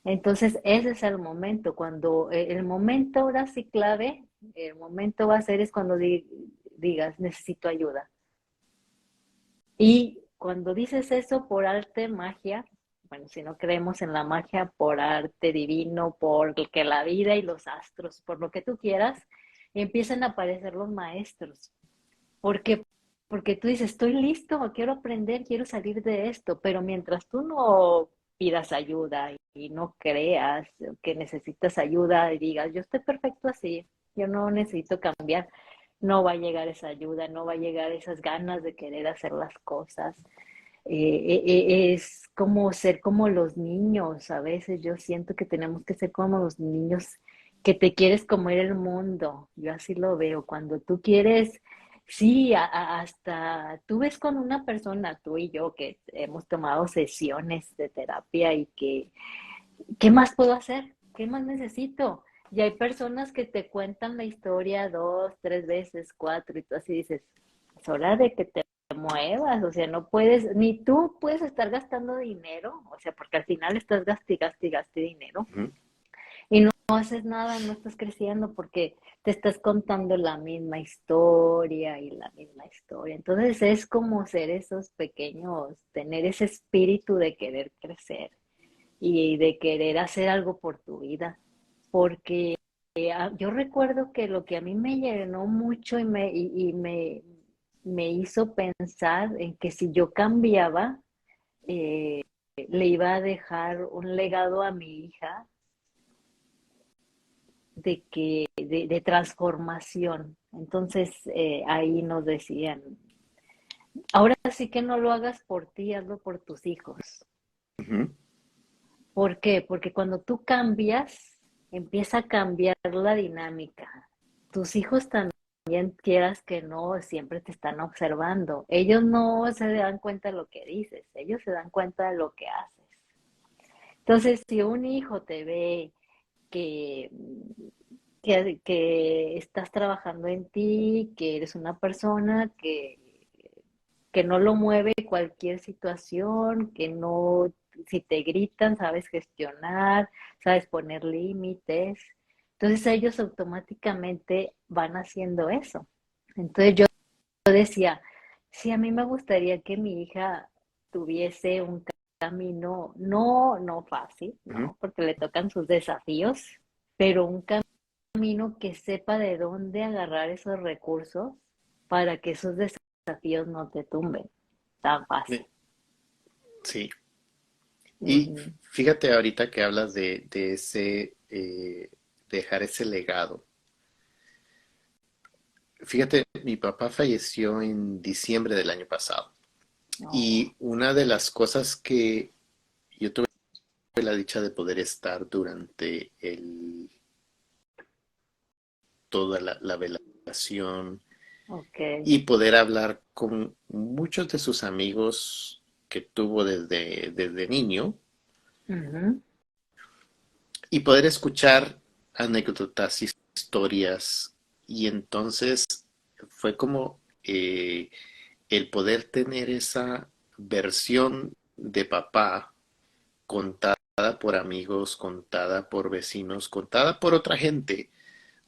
Entonces, ese es el momento, cuando el momento ahora sí clave, el momento va a ser es cuando digas, necesito ayuda. Y cuando dices eso por arte, magia, bueno, si no creemos en la magia, por arte divino, por que la vida y los astros, por lo que tú quieras, empiezan a aparecer los maestros. ¿Por qué? Porque tú dices, estoy listo, quiero aprender, quiero salir de esto, pero mientras tú no pidas ayuda y no creas que necesitas ayuda y digas, yo estoy perfecto así, yo no necesito cambiar, no va a llegar esa ayuda, no va a llegar esas ganas de querer hacer las cosas. Es como ser como los niños, a veces yo siento que tenemos que ser como los niños que te quieres comer el mundo, yo así lo veo, cuando tú quieres, sí, hasta tú ves con una persona, tú y yo, que hemos tomado sesiones de terapia y que, ¿qué más puedo hacer? ¿Qué más necesito? Y hay personas que te cuentan la historia dos, tres veces, cuatro, y tú así dices, es hora de que te muevas, o sea, no puedes, ni tú puedes estar gastando dinero, o sea, porque al final estás gaste dinero Ujú. y no haces nada, no estás creciendo porque te estás contando la misma historia y la misma historia. Entonces es como ser esos pequeños, tener ese espíritu de querer crecer y de querer hacer algo por tu vida, porque yo recuerdo que lo que a mí me llenó mucho me hizo pensar en que si yo cambiaba, le iba a dejar un legado a mi hija de transformación. Entonces ahí nos decían, ahora sí que no lo hagas por ti, hazlo por tus hijos. Ujú. ¿Por qué? Porque cuando tú cambias, empieza a cambiar la dinámica. Tus hijos también, quieras que no, siempre te están observando. Ellos no se dan cuenta de lo que dices, ellos se dan cuenta de lo que haces. Entonces, si un hijo te ve que, que estás trabajando en ti, que eres una persona que no lo mueve cualquier situación, que no, si te gritan, sabes gestionar, sabes poner límites. Entonces ellos automáticamente van haciendo eso. Entonces yo decía, sí, a mí me gustaría que mi hija tuviese un camino, no fácil, Ujú. ¿no? Porque le tocan sus desafíos, pero un camino que sepa de dónde agarrar esos recursos para que esos desafíos no te tumben tan fácil. Sí. Y Ujú, fíjate ahorita que hablas de ese, dejar ese legado. Fíjate, mi papá falleció en diciembre del año pasado. no, Y una de las cosas que yo tuve la dicha de poder estar durante toda la velación ok. y poder hablar con muchos de sus amigos que tuvo desde niño Ujú, y poder escuchar anécdotas, historias. Y entonces fue como el poder tener esa versión de papá contada por amigos, contada por vecinos, contada por otra gente,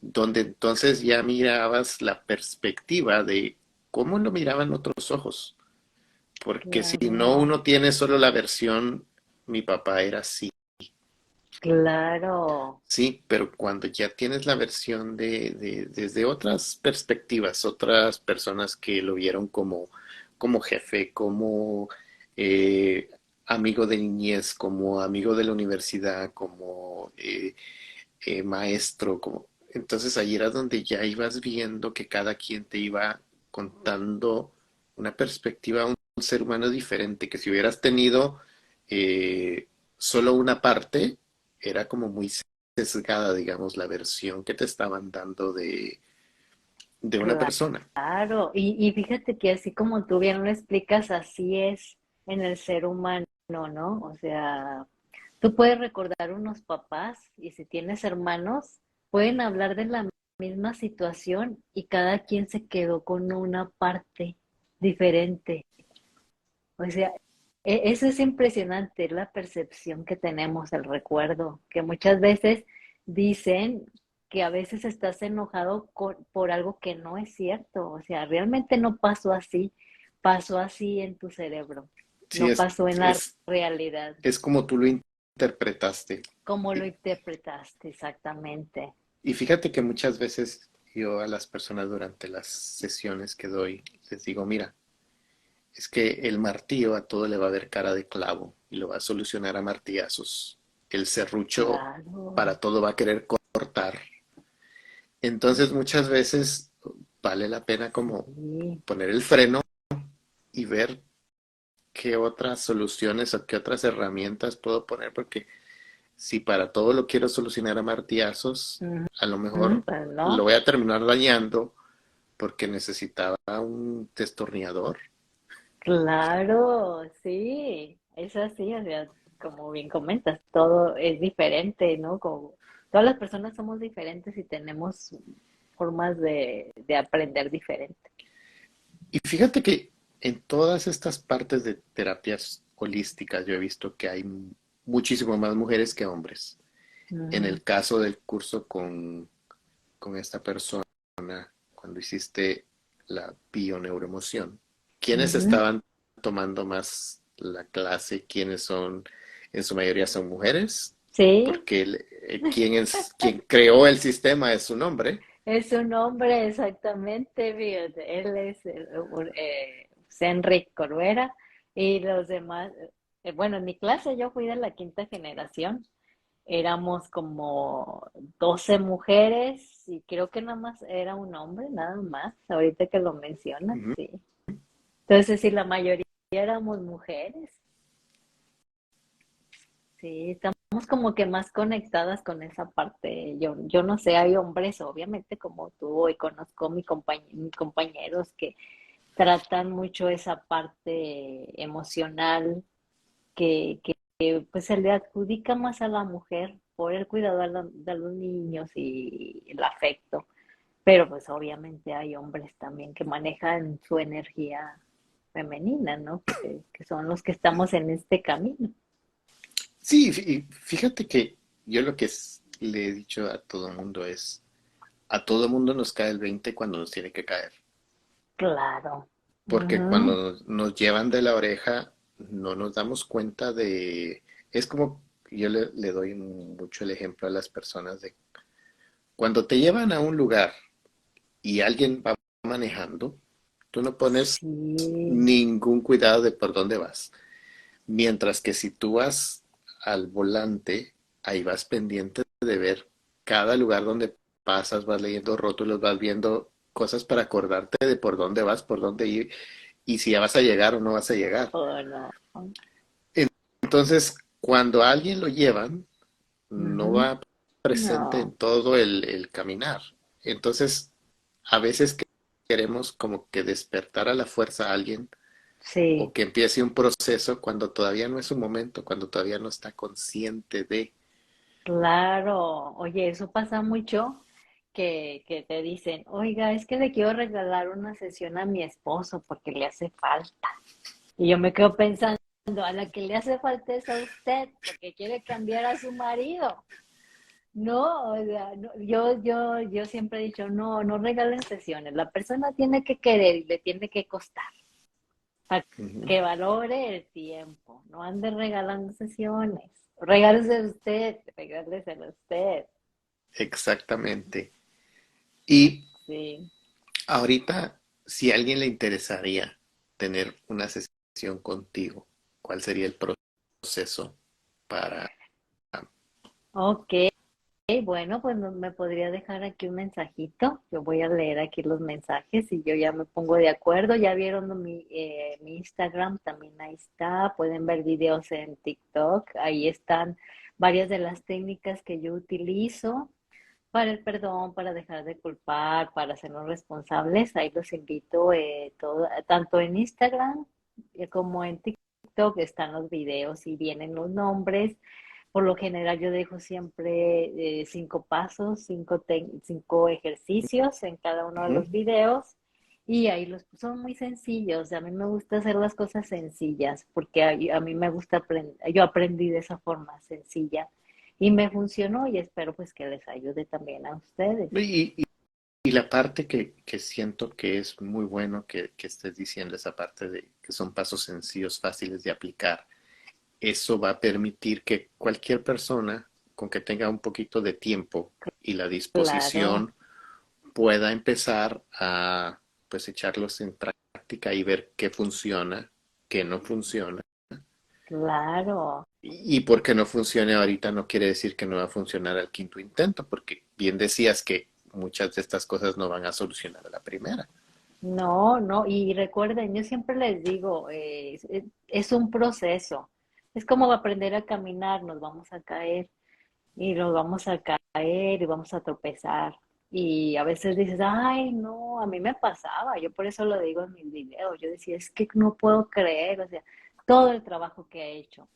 donde entonces ya mirabas la perspectiva de cómo lo miraban otros ojos. Porque si no claro, uno tiene solo la versión, mi papá era así. claro, Sí, pero cuando ya tienes la versión desde otras perspectivas, otras personas que lo vieron como jefe, como eh, amigo de niñez, como amigo de la universidad, como maestro, entonces ahí era donde ya ibas viendo que cada quien te iba contando una perspectiva, un ser humano diferente, que si hubieras tenido solo una parte, era como muy sesgada, digamos, la versión que te estaban dando de una persona. claro. Y fíjate que así como tú bien lo explicas, así es en el ser humano, ¿no? O sea, tú puedes recordar unos papás y si tienes hermanos, pueden hablar de la misma situación y cada quien se quedó con una parte diferente. O sea, eso es impresionante, la percepción que tenemos, el recuerdo, que muchas veces dicen que a veces estás enojado por algo que no es cierto. O sea, realmente no pasó así en tu cerebro, Sí, no pasó en la es, realidad. es como tú lo interpretaste. ¿Cómo lo Y, interpretaste exactamente? y fíjate que muchas veces yo a las personas durante las sesiones que doy les digo, mira, es que el martillo a todo le va a ver cara de clavo. y lo va a solucionar a martillazos. El serrucho claro. para todo va a querer cortar. Entonces muchas veces vale la pena como Sí, poner el freno y ver qué otras soluciones o qué otras herramientas puedo poner, porque si para todo lo quiero solucionar a martillazos, ujú, a lo mejor pues lo no. voy a terminar dañando porque necesitaba un destornillador. Claro, sí, es así, o sea, como bien comentas, todo es diferente, ¿no? Como todas las personas somos diferentes y tenemos formas de aprender diferente. Y fíjate que en todas estas partes de terapias holísticas yo he visto que hay muchísimo más mujeres que hombres. En Ujú, el caso del curso con esta persona, cuando hiciste la bioneuroemoción, ¿quiénes ujú, estaban tomando más la clase? ¿Quiénes son? En su mayoría son mujeres, sí, porque quien creó el sistema es un hombre. es un hombre exactamente, fíjate, él es Enrique Corbera y los demás, bueno, en mi clase yo fui de la quinta generación. Éramos como 12 mujeres y creo que nada más era un hombre, nada más, ahorita que lo mencionas, Ujú. sí. Entonces, sí, la mayoría éramos mujeres, sí, estamos como que más conectadas con esa parte. Yo no sé, hay hombres, obviamente, como tú, y conozco mis compañeros que tratan mucho esa parte emocional que pues se le adjudica más a la mujer por el cuidado de los niños y el afecto, pero pues obviamente hay hombres también que manejan su energía femenina, ¿no? Que son los que estamos en este camino. Sí, y fíjate que yo le he dicho a todo el mundo es, a todo el mundo nos cae el 20 cuando nos tiene que caer. Claro. Porque Ujú. cuando nos llevan de la oreja no nos damos cuenta de... Es como yo le doy mucho el ejemplo a las personas de cuando te llevan a un lugar y alguien va manejando, tú no pones Sí, ningún cuidado de por dónde vas. Mientras que si tú vas al volante, ahí vas pendiente de ver cada lugar donde pasas, vas leyendo rótulos, vas viendo cosas para acordarte de por dónde vas, por dónde ir y si ya vas a llegar o no vas a llegar. o no. Entonces, cuando a alguien lo llevan, no Ujú. va presente en No, todo el caminar. Entonces, a veces queremos como que despertar a la fuerza a alguien o sí, que empiece un proceso cuando todavía no es su momento, cuando todavía no está consciente de. claro. Oye, eso pasa mucho que te dicen, oiga, es que le quiero regalar una sesión a mi esposo porque le hace falta. Y yo me quedo pensando, a la que le hace falta es a usted, porque quiere cambiar a su marido. No, o sea, yo siempre he dicho, no, no regalen sesiones. La persona tiene que querer y le tiene que costar para Ujú. que valore el tiempo. No ande regalando sesiones. Regáleselo a usted. Exactamente. Y Sí. ahorita, si a alguien le interesaría tener una sesión contigo, ¿cuál sería el proceso para... Ok, bueno, pues me podría dejar aquí un mensajito. Yo voy a leer aquí los mensajes y yo ya me pongo de acuerdo. Ya vieron mi Instagram, también ahí está. Pueden ver videos en TikTok. Ahí están varias de las técnicas que yo utilizo para el perdón, para dejar de culpar, para hacernos responsables. Ahí los invito, tanto en Instagram como en TikTok están los videos y vienen los nombres. Por lo general yo dejo siempre 5 pasos, cinco ejercicios en cada uno de Ujú. los videos y ahí son muy sencillos. A mí me gusta hacer las cosas sencillas porque a mí me gusta aprender, yo aprendí de esa forma sencilla y me funcionó y espero pues que les ayude también a ustedes. Y la parte que siento que es muy bueno que estés diciendo, esa parte de que son pasos sencillos, fáciles de aplicar, eso va a permitir que cualquier persona con que tenga un poquito de tiempo y la Claro, disposición pueda empezar a pues echarlos en práctica y ver qué funciona, qué no funciona claro. Y porque no funcione ahorita no quiere decir que no va a funcionar al quinto intento, porque bien decías que muchas de estas cosas no van a solucionar a la primera. No, no, y recuerden, yo siempre les digo, es un proceso. Es como aprender a caminar, nos vamos a caer y nos vamos a caer y vamos a tropezar. Y a veces dices, ay, no, a mí me pasaba, yo por eso lo digo en mis videos, yo decía, es que no puedo creer, o sea, todo el trabajo que he hecho,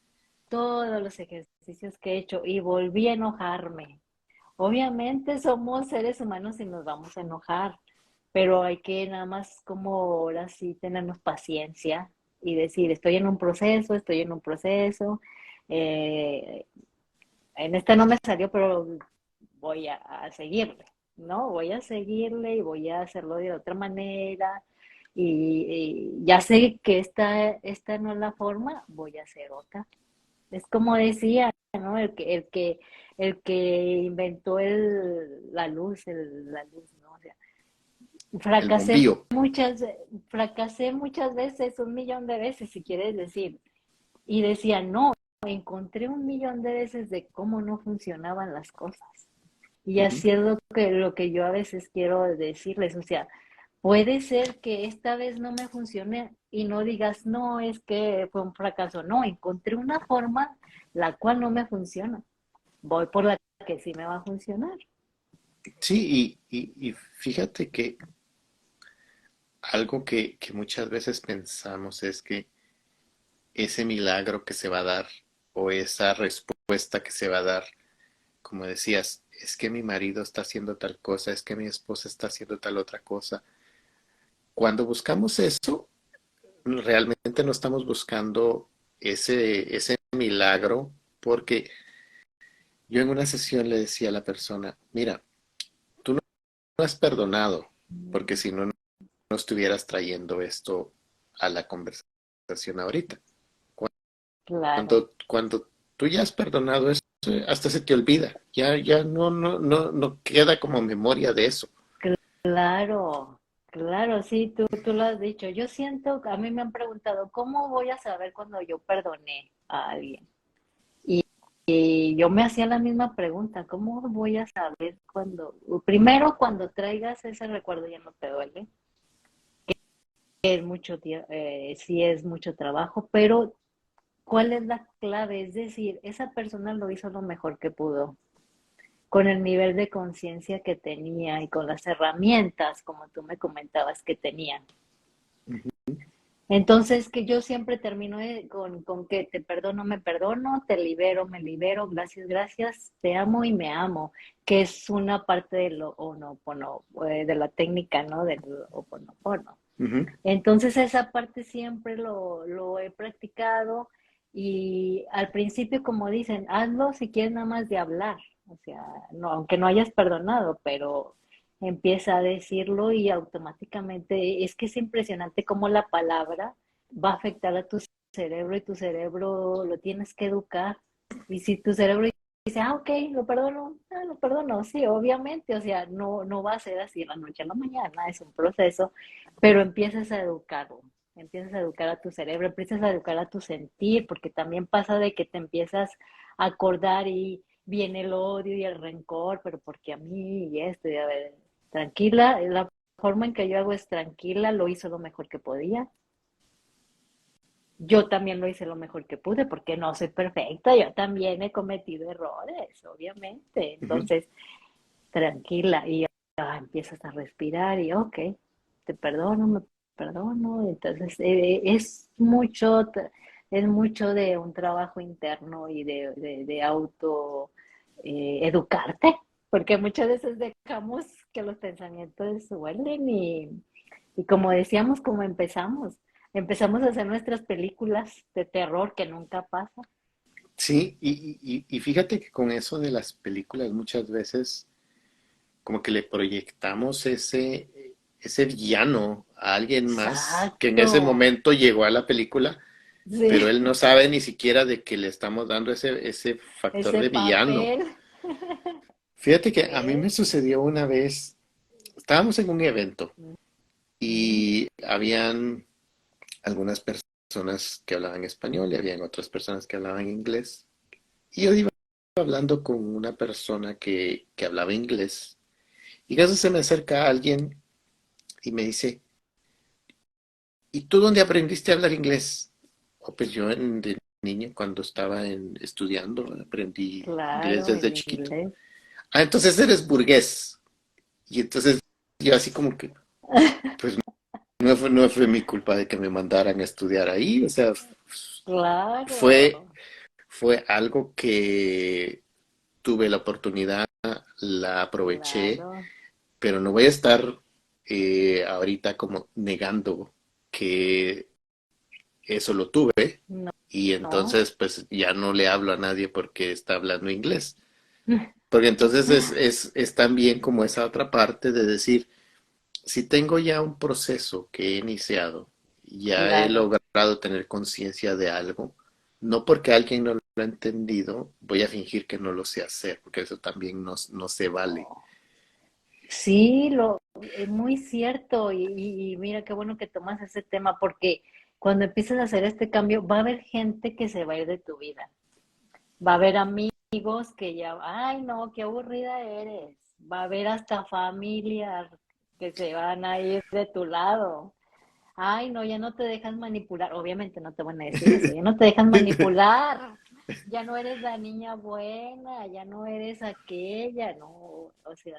todos los ejercicios que he hecho y volví a enojarme. Obviamente somos seres humanos y nos vamos a enojar, pero hay que nada más como ahora sí tenernos paciencia y decir, estoy en un proceso, eh, en este no me salió, pero voy a seguirle, ¿no? Voy a seguirle y voy a hacerlo de otra manera. Y ya sé que esta no es la forma, voy a hacer otra. Es como decía, ¿no? El que inventó la luz, ¿no? O sea, El fracasé bombío. muchas, fracasé muchas veces, 1 millón de veces, si quieres decir. Y decía, no, encontré 1 millón de veces de cómo no funcionaban las cosas. Y Ujú. así es lo que yo a veces quiero decirles, o sea, puede ser que esta vez no me funcione y no digas, no, es que fue un fracaso. No, encontré una forma la cual no me funciona. Voy por la que sí me va a funcionar. Sí, y fíjate que algo que muchas veces pensamos es que ese milagro que se va a dar o esa respuesta que se va a dar, como decías, es que mi marido está haciendo tal cosa, es que mi esposa está haciendo tal otra cosa. Cuando buscamos eso, realmente no estamos buscando ese milagro, porque yo en una sesión le decía a la persona, mira, tú no has perdonado, porque si no, no estuvieras trayendo esto a la conversación ahorita. Claro, Cuando tú ya has perdonado eso, hasta se te olvida, ya no queda como memoria de eso. claro, claro, sí, tú lo has dicho. Yo siento, a mí me han preguntado, ¿cómo voy a saber cuando yo perdoné a alguien? Y yo me hacía la misma pregunta, ¿cómo voy a saber cuando, primero cuando traigas ese recuerdo ya no te duele, es mucho tiempo, sí es mucho trabajo, pero ¿cuál es la clave? Es decir, esa persona lo hizo lo mejor que pudo, con el nivel de conciencia que tenía y con las herramientas, como tú me comentabas, que tenían. Entonces, que yo siempre termino con que te perdono, me perdono, te libero, me libero, gracias, gracias, te amo y me amo, que es una parte de lo Ho'oponopono, de la técnica, ¿no? Del Ho'oponopono. Ujú. Entonces, esa parte siempre lo he practicado y al principio, como dicen, hazlo si quieres nada más de hablar, o sea, no, aunque no hayas perdonado, pero empieza a decirlo y automáticamente es que es impresionante cómo la palabra va a afectar a tu cerebro y tu cerebro lo tienes que educar. Y si tu cerebro dice, ok, lo perdono, sí, obviamente, o sea, no va a ser así de la noche a la mañana, es un proceso, pero empiezas a educarlo, empiezas a educar a tu cerebro, empiezas a educar a tu sentir, porque también pasa de que te empiezas a acordar y viene el odio y el rencor, pero porque a mí y esto, y a ver, tranquila, la forma en que yo hago es tranquila, lo hizo lo mejor que podía. Yo también lo hice lo mejor que pude porque no soy perfecta, yo también he cometido errores, obviamente. Ujú. Entonces, tranquila y empiezas a respirar y ok, te perdono, me perdono. Entonces, es mucho de un trabajo interno y de auto educarte, porque muchas veces dejamos que los pensamientos vuelen y como decíamos, como empezamos a hacer nuestras películas de terror que nunca pasa. Sí, y fíjate que con eso de las películas muchas veces como que le proyectamos ese villano a alguien más que en Exacto, ese momento llegó a la película, pero sí, él no sabe ni siquiera de que le estamos dando ese factor ese de villano. papel. Fíjate que a mí me ¿Ves? sucedió una vez, estábamos en un evento Ujú, y habían algunas personas personas que hablaban español y habían otras personas que hablaban inglés. Y yo iba hablando con una persona que hablaba inglés. Y caso se me acerca alguien y me dice, ¿y tú dónde aprendiste a hablar inglés? Oh, pues yo de niño, cuando estaba estudiando, aprendí inglés Claro, desde el chiquito. inglés. Ah, entonces eres burgués. Y entonces yo así como que, pues no fue mi culpa de que me mandaran a estudiar ahí. O sea, fue, Claro, fue algo que tuve la oportunidad, la aproveché, claro. pero no voy a estar ahorita como negando que eso lo tuve No, y no. entonces pues ya no le hablo a nadie porque está hablando inglés. Porque entonces es también como esa otra parte de decir, si tengo ya un proceso que he iniciado, ya he Claro. logrado tener conciencia de algo, no porque alguien no lo ha entendido, voy a fingir que no lo sé hacer, porque eso también no se vale. No. Sí, es muy cierto y mira qué bueno que tomas ese tema porque cuando empiezas a hacer este cambio va a haber gente que se va a ir de tu vida, va a haber amigos que ya, ay no, qué aburrida eres, va a haber hasta familia que se van a ir de tu lado, ay no, ya no te dejas manipular, obviamente no te van a decir eso, ya no te dejas manipular, ya no eres la niña buena, ya no eres aquella, no, o sea,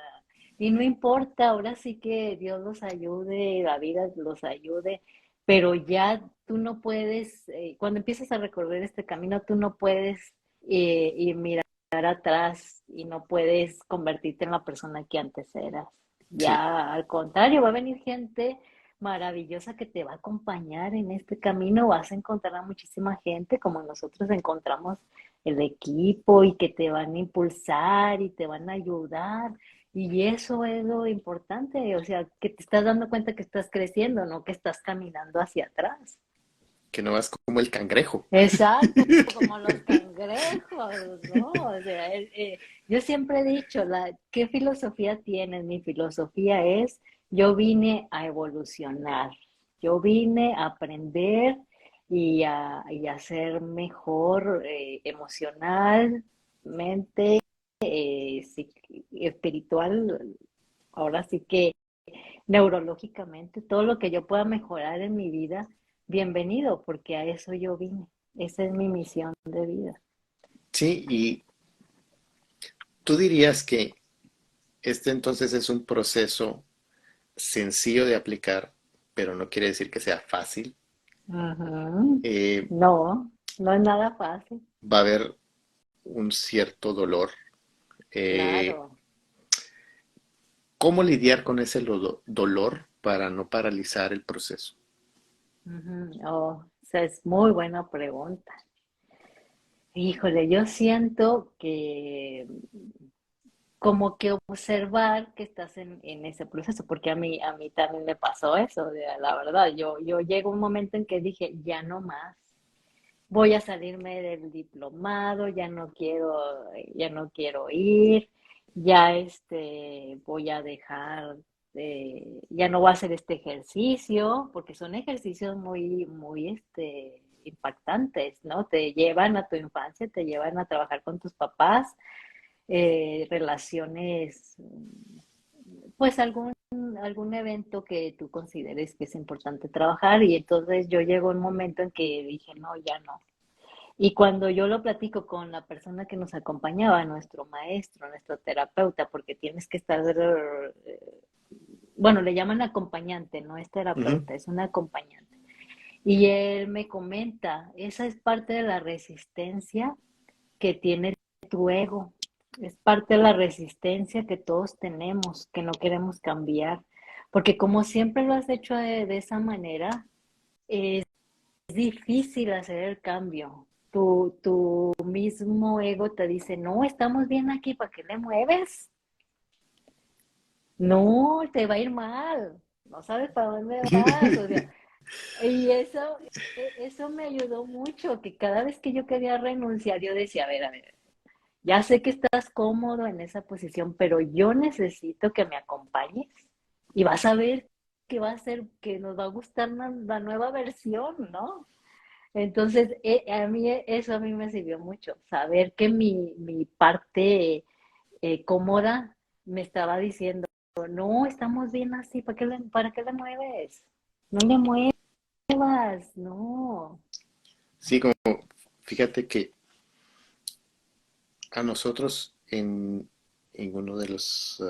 y no importa, ahora sí que Dios los ayude, la vida los ayude, pero ya tú no puedes, cuando empiezas a recorrer este camino, tú no puedes ir mirar atrás y no puedes convertirte en la persona que antes eras. Sí, Ya al contrario, va a venir gente maravillosa que te va a acompañar en este camino. Vas a encontrar a muchísima gente como nosotros encontramos el equipo y que te van a impulsar y te van a ayudar. Y eso es lo importante, o sea, que te estás dando cuenta que estás creciendo, no que estás caminando hacia atrás. que no vas como el cangrejo. Exacto, como los cangrejos, ¿no? O sea, yo siempre he dicho, ¿qué filosofía tienes? Mi filosofía es, yo vine a evolucionar, yo vine a aprender y a ser mejor emocionalmente, espiritual, ahora sí que neurológicamente, todo lo que yo pueda mejorar en mi vida, bienvenido, porque a eso yo vine. Esa es mi misión de vida. Sí, y tú dirías que este entonces es un proceso sencillo de aplicar, pero no quiere decir que sea fácil. Ujú. Eh, No, no es nada fácil. va a haber un cierto dolor. Eh, Claro. ¿Cómo lidiar con ese dolor para no paralizar el proceso? Ujú. Oh, esa es muy buena pregunta. Híjole, yo siento que como que observar que estás en ese proceso, porque a mí también me pasó eso, la verdad, yo llego a un momento en que dije, ya no más, voy a salirme del diplomado, ya no quiero ir, ya voy a dejar ya no voy a hacer este ejercicio, porque son ejercicios muy, muy impactantes, ¿no? Te llevan a tu infancia, te llevan a trabajar con tus papás, relaciones, pues algún evento que tú consideres que es importante trabajar y entonces yo llego a un momento en que dije, no, ya no. Y cuando yo lo platico con la persona que nos acompañaba, nuestro maestro, nuestro terapeuta, porque tienes que estar, bueno, le llaman acompañante, no es Ujú. terapeuta, es un acompañante. Y él me comenta, esa es parte de la resistencia que tiene tu ego, es parte de la resistencia que todos tenemos, que no queremos cambiar, porque como siempre lo has hecho de esa manera, es difícil hacer el cambio. Tu mismo ego te dice, no, estamos bien aquí, ¿para qué le mueves? No, te va a ir mal, no sabes para dónde vas, o sea, y eso me ayudó mucho, que cada vez que yo quería renunciar, yo decía, a ver, ya sé que estás cómodo en esa posición, pero yo necesito que me acompañes y vas a ver que va a ser, que nos va a gustar la nueva versión, ¿no? Entonces, eso a mí me sirvió mucho, saber que mi parte cómoda me estaba diciendo, no, estamos bien así, para qué le mueves? No le muevas, no. Sí, como fíjate que a nosotros en uno de los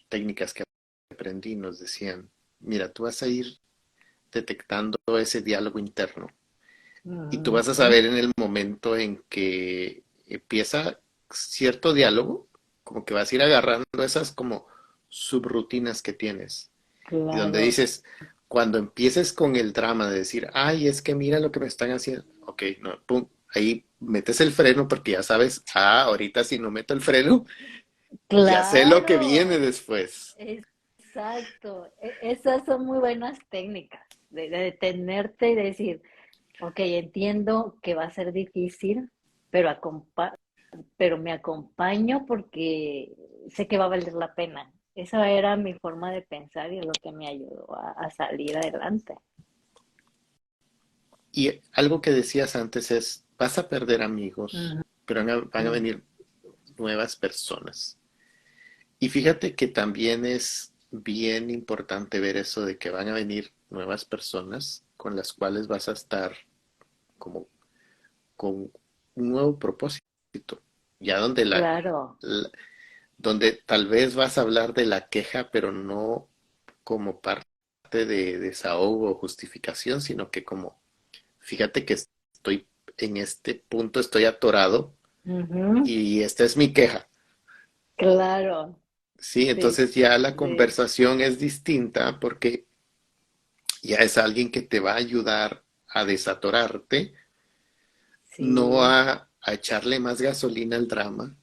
técnicas que aprendí nos decían, mira, tú vas a ir detectando ese diálogo interno y tú vas a Ujú, saber en el momento en que empieza cierto diálogo, como que vas a ir agarrando esas como subrutinas que tienes y donde claro, dices, cuando empieces con el drama de decir, ay, es que mira lo que me están haciendo, ok, no, pum, ahí metes el freno porque ya sabes, ahorita si no meto el freno, ya sé lo que viene claro, después. exacto. Esas son muy buenas técnicas de detenerte y decir, ok, entiendo que va a ser difícil, pero pero me acompaño porque sé que va a valer la pena. Esa era mi forma de pensar y es lo que me ayudó a salir adelante. Y algo que decías antes es, vas a perder amigos, Ujú. pero van a venir nuevas personas. Y fíjate que también es bien importante ver eso de que van a venir nuevas personas con las cuales vas a estar como con un nuevo propósito, ya donde Claro, donde tal vez vas a hablar de la queja, pero no como parte de desahogo o justificación, sino que como, fíjate que estoy en este punto, estoy atorado ujú, y esta es mi queja. claro, Sí, sí, entonces ya la sí, conversación es distinta porque ya es alguien que te va a ayudar a desatorarte, no sí, a echarle más gasolina al drama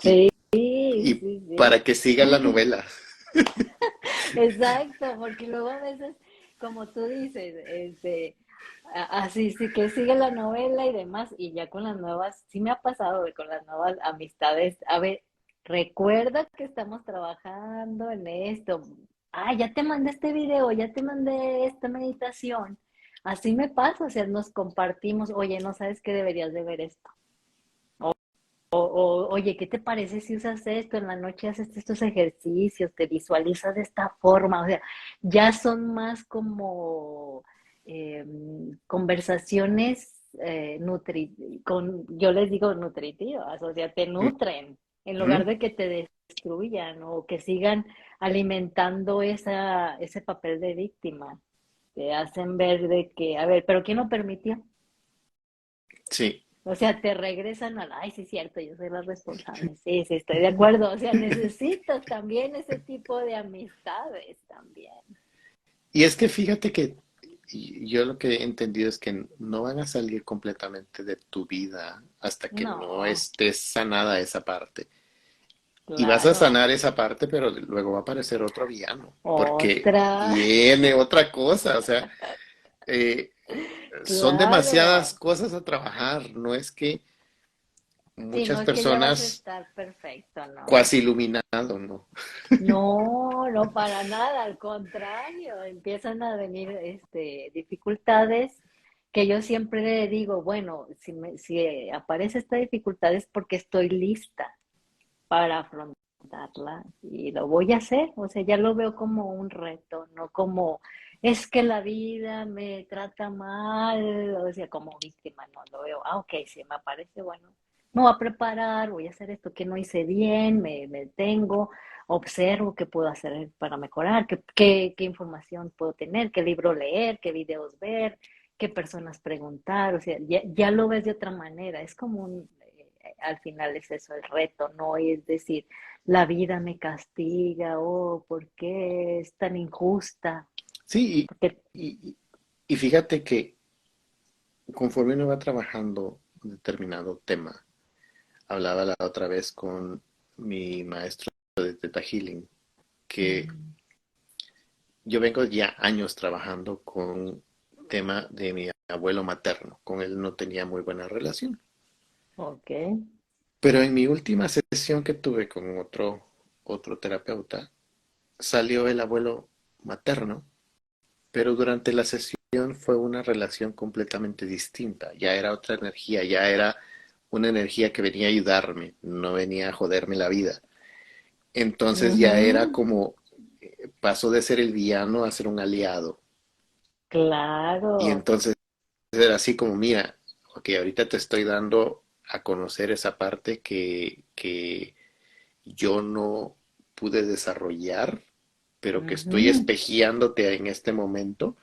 y, sí, sí, y sí. para que siga la novela. Exacto, porque luego a veces, como tú dices, así sí que sigue la novela y demás, y ya con las nuevas, sí me ha pasado con las nuevas amistades, a ver, recuerda que estamos trabajando en esto, ya te mandé este video, ya te mandé esta meditación, así me pasa, o sea, nos compartimos, oye, no sabes que deberías de ver esto. Oye, ¿qué te parece si usas esto en la noche, haces estos ejercicios, te visualizas de esta forma? O sea, ya son más como conversaciones yo les digo nutritivas, o sea, te nutren en lugar Ujú. de que te destruyan o que sigan alimentando ese papel de víctima. Te hacen ver de que, a ver, pero ¿quién lo permitió? Sí. O sea, te regresan ay, sí, es cierto, yo soy la responsable. Sí, sí, estoy de acuerdo. O sea, necesitas también ese tipo de amistades también. Y es que fíjate que yo lo que he entendido es que no van a salir completamente de tu vida hasta que no No, estés sanada esa parte. Y vas a claro. sanar esa parte, pero luego va a aparecer otro villano, porque Otra, viene otra cosa. O sea, eh, son demasiadas claro. cosas a trabajar. No es que Sí, no muchas es que ya vas a personas estar perfecto, no. cuasi iluminado, ¿no? No, no para nada, al contrario, empiezan a venir dificultades que yo siempre le digo, bueno, si aparece esta dificultad es porque estoy lista para afrontarla y lo voy a hacer, o sea, ya lo veo como un reto, no como es que la vida me trata mal, o sea, como víctima, no lo veo, ok, si me aparece, bueno, me voy a preparar, voy a hacer esto que no hice bien, me detengo, observo qué puedo hacer para mejorar, qué información puedo tener, qué libro leer, qué videos ver, qué personas preguntar, o sea, ya lo ves de otra manera, es como al final es eso el reto, no es decir, la vida me castiga, ¿por qué es tan injusta? Sí, Porque, y fíjate que conforme uno va trabajando un determinado tema, hablaba la otra vez con mi maestro de Theta Healing, que mm, yo vengo ya años trabajando con tema de mi abuelo materno. Con él no tenía muy buena relación. ok, Pero en mi última sesión que tuve con otro terapeuta, salió el abuelo materno pero durante la sesión fue una relación completamente distinta. Ya era otra energía, ya era una energía que venía a ayudarme, no venía a joderme la vida. Entonces ya era Ujú, como, pasó de ser el villano a ser un aliado. Y claro. entonces era así como, mira, ok, ahorita te estoy dando a conocer esa parte que yo no pude desarrollar, pero que estoy Ujú, espejeándote en este momento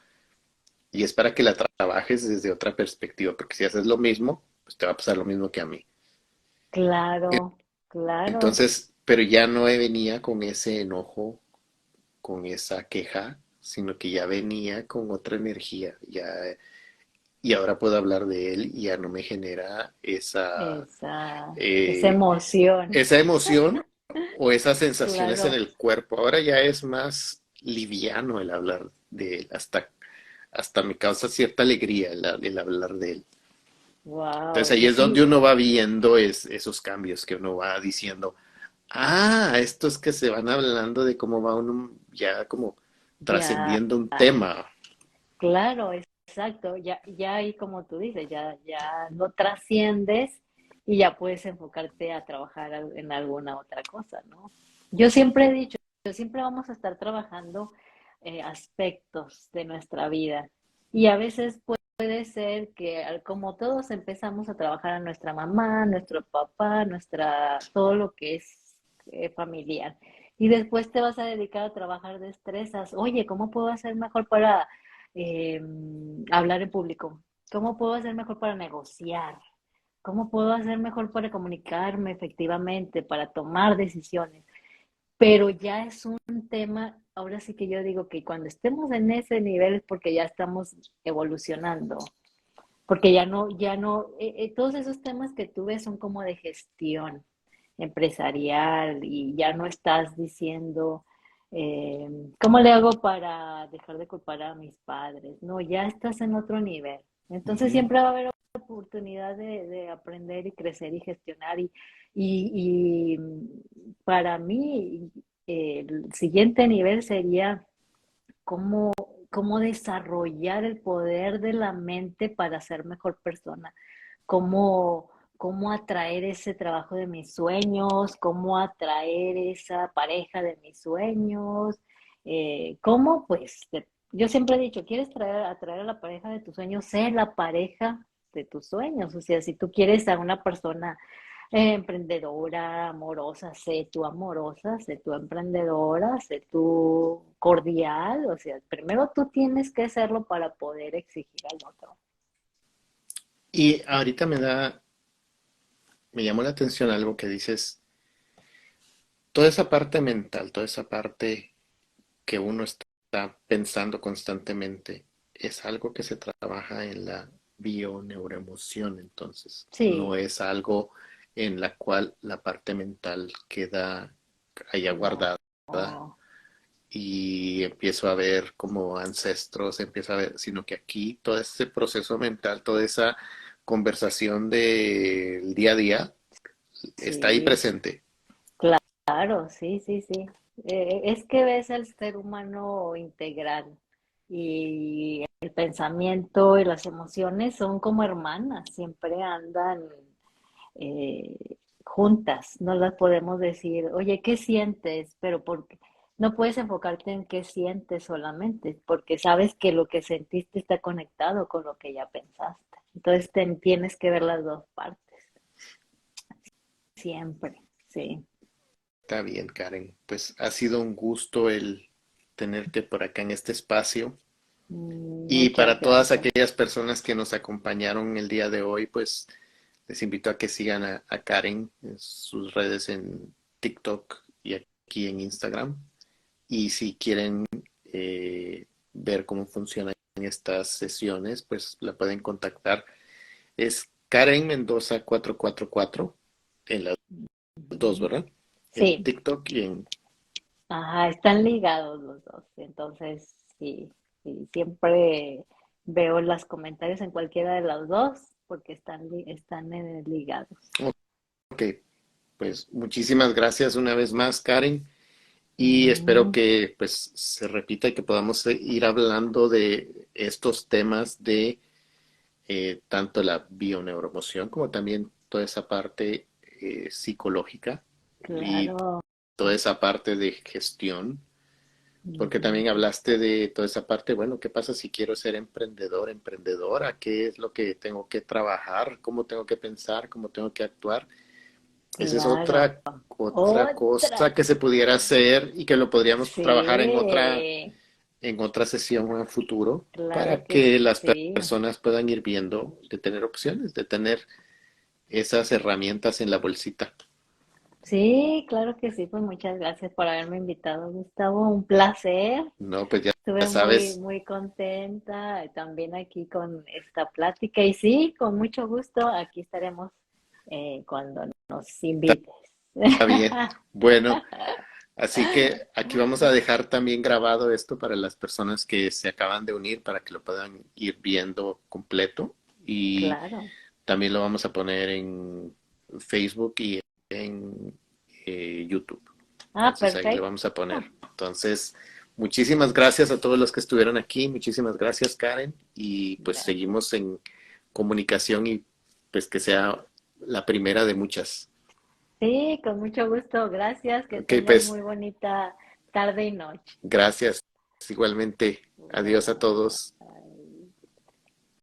y es para que la trabajes desde otra perspectiva, porque si haces lo mismo, pues te va a pasar lo mismo que a mí. claro, claro. Entonces, pero ya no venía con ese enojo, con esa queja, sino que ya venía con otra energía, ya, y ahora puedo hablar de él y ya no me genera Esa eh, emoción. esa emoción o esas sensaciones en Claro. el cuerpo. Ahora ya es más liviano el hablar de él, hasta me causa cierta alegría el hablar de él. Entonces Wow. ahí Y es donde sí, uno va viendo esos cambios, que uno va diciendo, ah, estos que se van hablando de cómo va uno ya como ya. trascendiendo un tema. Claro, exacto. Ya ahí como tú dices, ya lo trasciendes y ya puedes enfocarte a trabajar en alguna otra cosa, ¿no? Yo siempre he dicho, yo siempre vamos a estar trabajando aspectos de nuestra vida y a veces puede ser que como todos empezamos a trabajar a nuestra mamá, nuestro papá, todo lo que es familiar. Y después te vas a dedicar a trabajar destrezas. Oye, ¿cómo puedo hacer mejor para eh, hablar en público? ¿Cómo puedo hacer mejor para negociar? ¿Cómo puedo hacer mejor para comunicarme efectivamente, para tomar decisiones? Pero ya es un tema, ahora sí que yo digo que cuando estemos en ese nivel es porque ya estamos evolucionando, porque todos esos temas que tú ves son como de gestión empresarial y ya no estás diciendo, eh, ¿cómo le hago para dejar de culpar a mis padres? No, ya estás en otro nivel. Entonces Ujú. siempre va a haber oportunidad de aprender y crecer y gestionar y para mí el siguiente nivel sería cómo, cómo desarrollar el poder de la mente para ser mejor persona, cómo, cómo atraer ese trabajo de mis sueños, cómo atraer esa pareja de mis sueños, cómo, pues, yo siempre he dicho, ¿quieres atraer a la pareja de tus sueños? Sé la pareja de tus sueños, o sea, si tú quieres a una persona emprendedora, amorosa, sé tú emprendedora, sé tú cordial, o sea, primero tú tienes que serlo para poder exigir al otro. Y ahorita me llamó la atención algo que dices, toda esa parte mental, toda esa parte que uno está pensando constantemente, es algo que se trabaja en la bioneuroemoción, entonces, no Sí, es algo en la cual la parte mental queda allá no, guardada y empiezo a ver como ancestros, empiezo a ver, sino que aquí todo ese proceso mental, toda esa conversación del día a día está ahí sí, presente. claro, sí, sí, sí. Es que ves al ser humano integral y el pensamiento y las emociones son como hermanas, siempre andan eh, juntas, no las podemos decir, oye, ¿qué sientes? Pero porque no puedes enfocarte en qué sientes solamente, porque sabes que lo que sentiste está conectado con lo que ya pensaste. Entonces tienes que ver las dos partes, siempre, sí. Está bien, Karen. Pues ha sido un gusto el tenerte por acá en este espacio. Y Muchas para todas gracias. aquellas personas que nos acompañaron el día de hoy, pues les invito a que sigan a Karen en sus redes en TikTok y aquí en Instagram. Y si quieren ver cómo funcionan estas sesiones, pues la pueden contactar. Es Karen Mendoza 444 en las dos, Ujú. ¿verdad? En Sí, TikTok y en... ajá, están ligados los dos. Entonces, sí, sí, siempre veo los comentarios en cualquiera de los dos porque están ligados. Ok, pues muchísimas gracias una vez más, Karen. y espero Mm, que pues se repita y que podamos ir hablando de estos temas de tanto la bioneuromoción como también toda esa parte psicológica y claro. toda esa parte de gestión, porque también Ujú. hablaste de toda esa parte, bueno, ¿qué pasa si quiero ser emprendedor, emprendedora? ¿Qué es lo que tengo que trabajar? ¿Cómo tengo que pensar? ¿Cómo tengo que actuar? Esa es Claro. otra Otra. cosa que se pudiera hacer y que lo podríamos trabajar Sí, en otra sesión o en futuro claro para que que las sí. personas puedan ir viendo de tener opciones, de tener esas herramientas en la bolsita. Sí, claro que sí. Pues muchas gracias por haberme invitado, Gustavo. Un placer. No, pues ya Estuve muy, sabes, muy contenta también aquí con esta plática. Y sí, con mucho gusto, aquí estaremos cuando nos invites. está bien. Bueno, así que aquí vamos a dejar también grabado esto para las personas que se acaban de unir para que lo puedan ir viendo completo y Claro. también lo vamos a poner en Facebook y en YouTube. Ah, Entonces ahí le perfecto. vamos a poner. Entonces, muchísimas gracias a todos los que estuvieron aquí. Muchísimas gracias, Karen. Y pues Gracias. seguimos en comunicación y pues que sea la primera de muchas. Sí, con mucho gusto. Gracias. Que Ok, tengas pues muy bonita tarde y noche. gracias. Igualmente. Adiós a Bueno, todos.